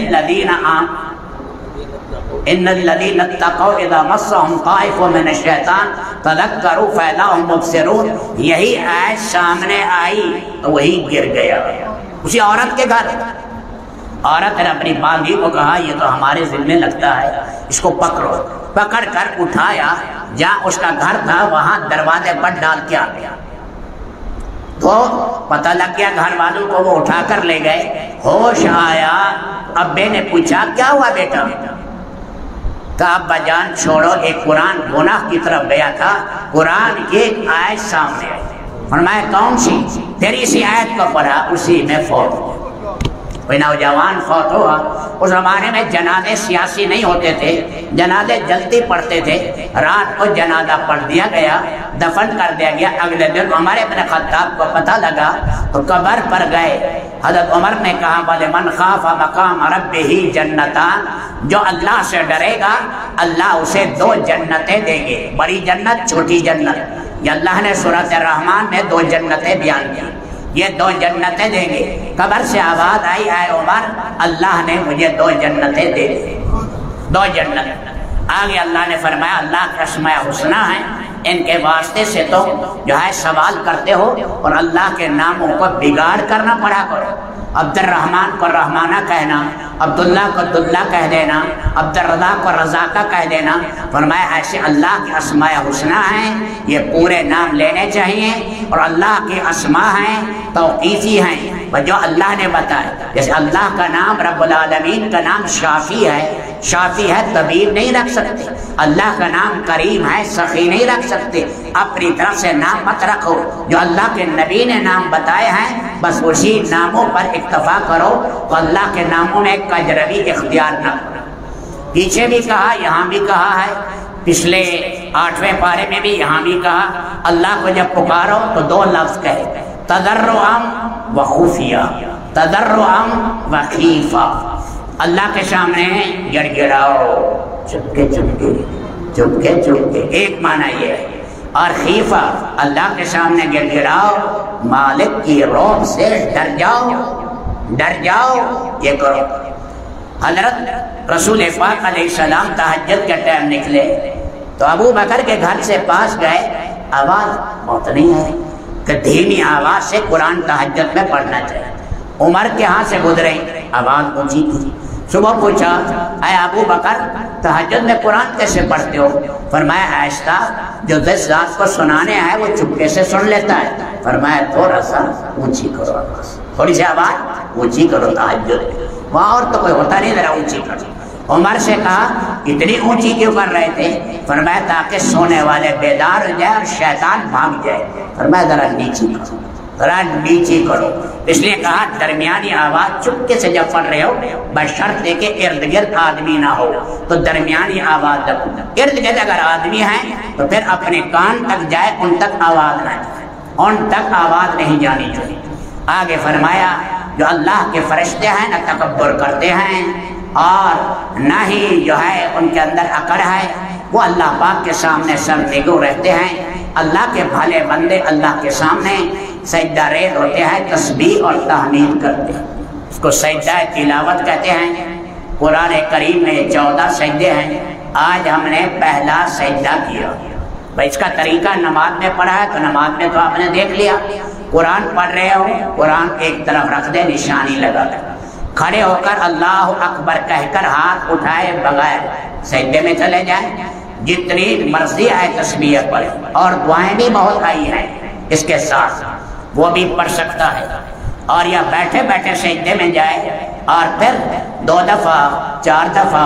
الذین اتقوا اذا مسهم طائف من الشیطان تذکروا فاذا هم مبصرون. یہی آیت سامنے آئی تو وہی گر گیا اسی عورت کے گھر. عورت نے اپنی باندھی کو کہا یہ تو ہمارے ذمے لگتا ہے، اس کو پکڑو. پکڑ کر اٹھایا، جہاں اس کا گھر تھا وہاں دروازے پر ڈال کے آ گیا. تو پتہ لگ گیا گھر والوں کو، وہ اٹھا کر لے گئے. ہوش آیا، ابے نے پوچھا کیا ہوا بیٹا؟ کہا ابا جان چھوڑو، ایک قرآن گناہ کی طرف گیا تھا، قرآن کی ایک آیت سامنے آئی. فرمایا کون سی؟ تیری اسی آیت کو پڑھا، اسی میں فوت ہوا. کوئی نوجوان فوت ہوا. اس زمانے میں جنازے سیاسی نہیں ہوتے تھے، جنازے جلدی پڑھتے تھے. رات کو جنازہ پڑھ دیا گیا، دفن کر دیا گیا. اگلے دن عمر ابن خطاب کو پتہ لگا تو قبر پر گئے. حضرت عمر نے کہا وَلِمَنْ خَافَ مَقَامَ رَبِّهِ جَنَّتَانِ، جو اللہ سے ڈرے گا اللہ اسے 2 جنتیں دیں گے، بڑی جنت چھوٹی جنت. یہ اللہ نے سورۃ الرحمن میں 2 جنتیں بیان کی، یہ 2 جنتیں دیں گے. قبر سے آواز آئی اے عمر اللہ نے مجھے 2 جنتیں دے دی. 2 جنت. آگے اللہ نے فرمایا اللہ کا اسماء حسنی ہے، ان کے واسطے سے تو جو ہے سوال کرتے ہو اور اللہ کے ناموں کو بگاڑ کرنا پڑا کرو. عبد الرحمن کو رحمانہ کہنا، عبداللہ کو عبداللہ کہہ دینا، عبد الرضا کو رزاقہ کہہ دینا. فرمایا ایسے اللہ کے اسماء حسنی ہیں، یہ پورے نام لینے چاہیے. اور اللہ کے اسماء ہیں توقیفی ہیں، جو اللہ نے بتایا. جیسے اللہ کا نام رب العالمین کا نام شافی ہے، شافی ہے طبیب نہیں رکھ سکتے. اللہ کا نام کریم ہے، سخی نہیں رکھ سکتے. اپنی طرف سے نام مت رکھو، جو اللہ کے نبی نے نام بتائے ہیں بس اسی ناموں پر اکتفا کرو. تو اللہ کے ناموں میں کجروی اختیار نہ کرو. پیچھے بھی کہا، یہاں بھی کہا ہے، پچھلے 8ویں پارے میں بھی یہاں بھی کہا. اللہ کو جب پکارو تو 2 لفظ کہے، تضرعا و خفیہ، تضرعا و خیفہ. اللہ کے سامنے گڑ گڑاؤ، چپکے چپکے، چپکے چپکے، ایک معنی یہ ہے. اور خیفہ اللہ کے سامنے گڑ گڑاؤ، مالک کی روب سے ڈر جاؤ، ڈر جاؤ، یہ کرو. حضرت رسول پاک علیہ السلام تہجد کے ٹائم نکلے تو ابو بکر کے گھر سے پاس گئے. آواز بہت نہیں ہے کہ دھیمی آواز سے قرآن تہجد میں پڑھنا چاہیے. عمر کے ہاں سے گزرے، آواز اونچی تھی. صبح پوچھا اے ابو بکر تہجد میں قرآن کیسے پڑھتے ہو؟ فرمایا آہستہ، جو جس ذات کو سنانے آئے وہ چپکے سے سن لیتا ہے. فرمایا تھوڑا سا اونچی کرو، تھوڑی سی آواز اونچی کرو تہجد. وہاں اور تو کوئی ہوتا نہیں، ذرا اونچی کرو. عمر سے کہا اتنی اونچی کیوں کر رہے تھے؟ فرمایا تاکہ سونے والے بیدار ہو جائے اور شیطان بھاگ جائے. فرمایا ذرا نیچی کرو، ذرا نیچی کرو. اس لیے کہا درمیانی آواز چپکے سے جب پڑھ رہے ہو بشرط کہ ارد گرد آدمی نہ ہو تو درمیانی آواز رکھو. ارد گرد اگر آدمی ہیں تو پھر اپنے کان تک جائے، ان تک آواز نہ جائے، ان تک آواز نہیں جانی چاہیے. آگے فرمایا جو اللہ کے فرشتے ہیں نہ تکبر کرتے ہیں اور نہ ہی جو ہے ان کے اندر اکڑ ہے. وہ اللہ پاک کے سامنے سر نگو رہتے ہیں. اللہ کے بھلے بندے اللہ کے سامنے سجدہ ریز ہوتے ہیں، تسبیح اور تحمید کرتے ہیں. اس کو سجدہ تلاوت کہتے ہیں. قرآن کریم میں 14 سجدے ہیں. آج ہم نے پہلا سجدہ کیا. اس کا طریقہ نماز میں پڑھا ہے تو نماز میں تو آپ نے دیکھ لیا. قرآن پڑھ رہے ہو، قرآن ایک طرف رکھ دے، نشانی لگا دے. کھڑے ہو کر اللہ اکبر کہہ کر ہاتھ اٹھائے بغیر سجدے میں چلے جائیں. جتنی مرضی آئے تسبیح پڑھے، اور دعائیں بھی بہت آئی ہیں اس کے ساتھ، وہ بھی پڑھ سکتا ہے. اور یا بیٹھے بیٹھے سجدے میں جائے اور پھر 2 دفعہ 4 دفعہ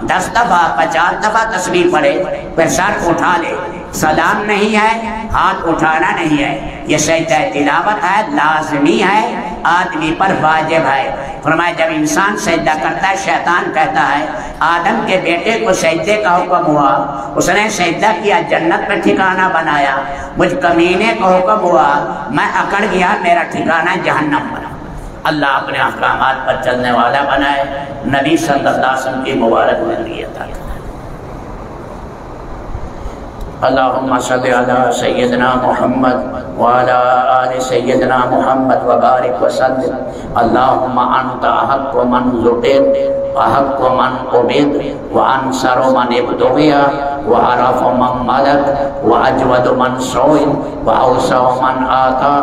10 دفعہ 50 دفعہ تسبیح پڑھے، پھر سر اٹھا لے. سلام نہیں ہے، ہاتھ اٹھانا نہیں ہے. یہ سجدہ تلاوت ہے، لازمی ہے، آدمی پر واجب ہے. فرمایا جب انسان سجدہ کرتا ہے شیطان کہتا ہے آدم کے بیٹے کو سجدے کا حکم ہوا، اس نے سجدہ کیا، جنت میں ٹھکانہ بنایا. مجھ کمینے کو حکم ہوا، میں اکڑ گیا، میرا ٹھکانہ جہنم بنا. اللہ اپنے احکامات پر چلنے والا بنائے، نبی صلی اللہ علیہ وسلم کی مبارک زندگی عطا کرے۔ اللہم صلی علی سیدنا محمد وعلی آل سیدنا محمد وبارک وسلم۔ اللہم انت احق من ذکر احق من عبد وانصر من ابتغی وعرف من ملک واجود من سئل واوسع من آتا۔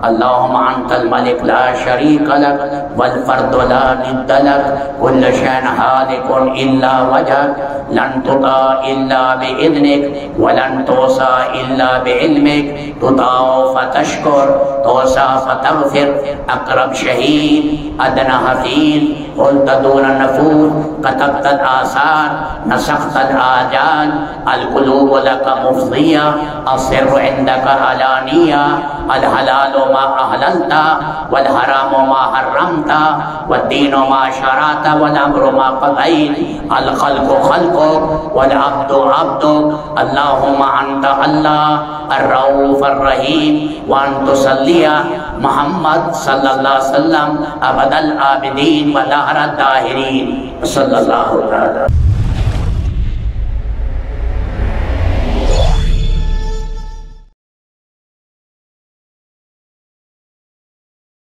اللہم انت الملک لا شریک لک والفرد لا ند لک کل شیء ہالک الا وجہک لن تطاع الا باذنک ولن توصى إلا بعلمك، تطاع فتشكر توصى فتغفر، أقرب شهيد أدنى حفيظ، قلت دون النفوذ كتبت الآثار نسخت الآجال، القلوب لك مفضية السر عندك علانية، الحلال ما أحللت والحرام ما حرمت والدين ما شرعت والأمر ما قضيت، الخلق خلقك والعبد عبدك، اللهم انت اللہ الرؤوف الرحیم وان تصلی محمد صلی اللہ علیہ وسلم ابد العابدین و دہر الداہرین صلی اللہ علیہ وسلم۔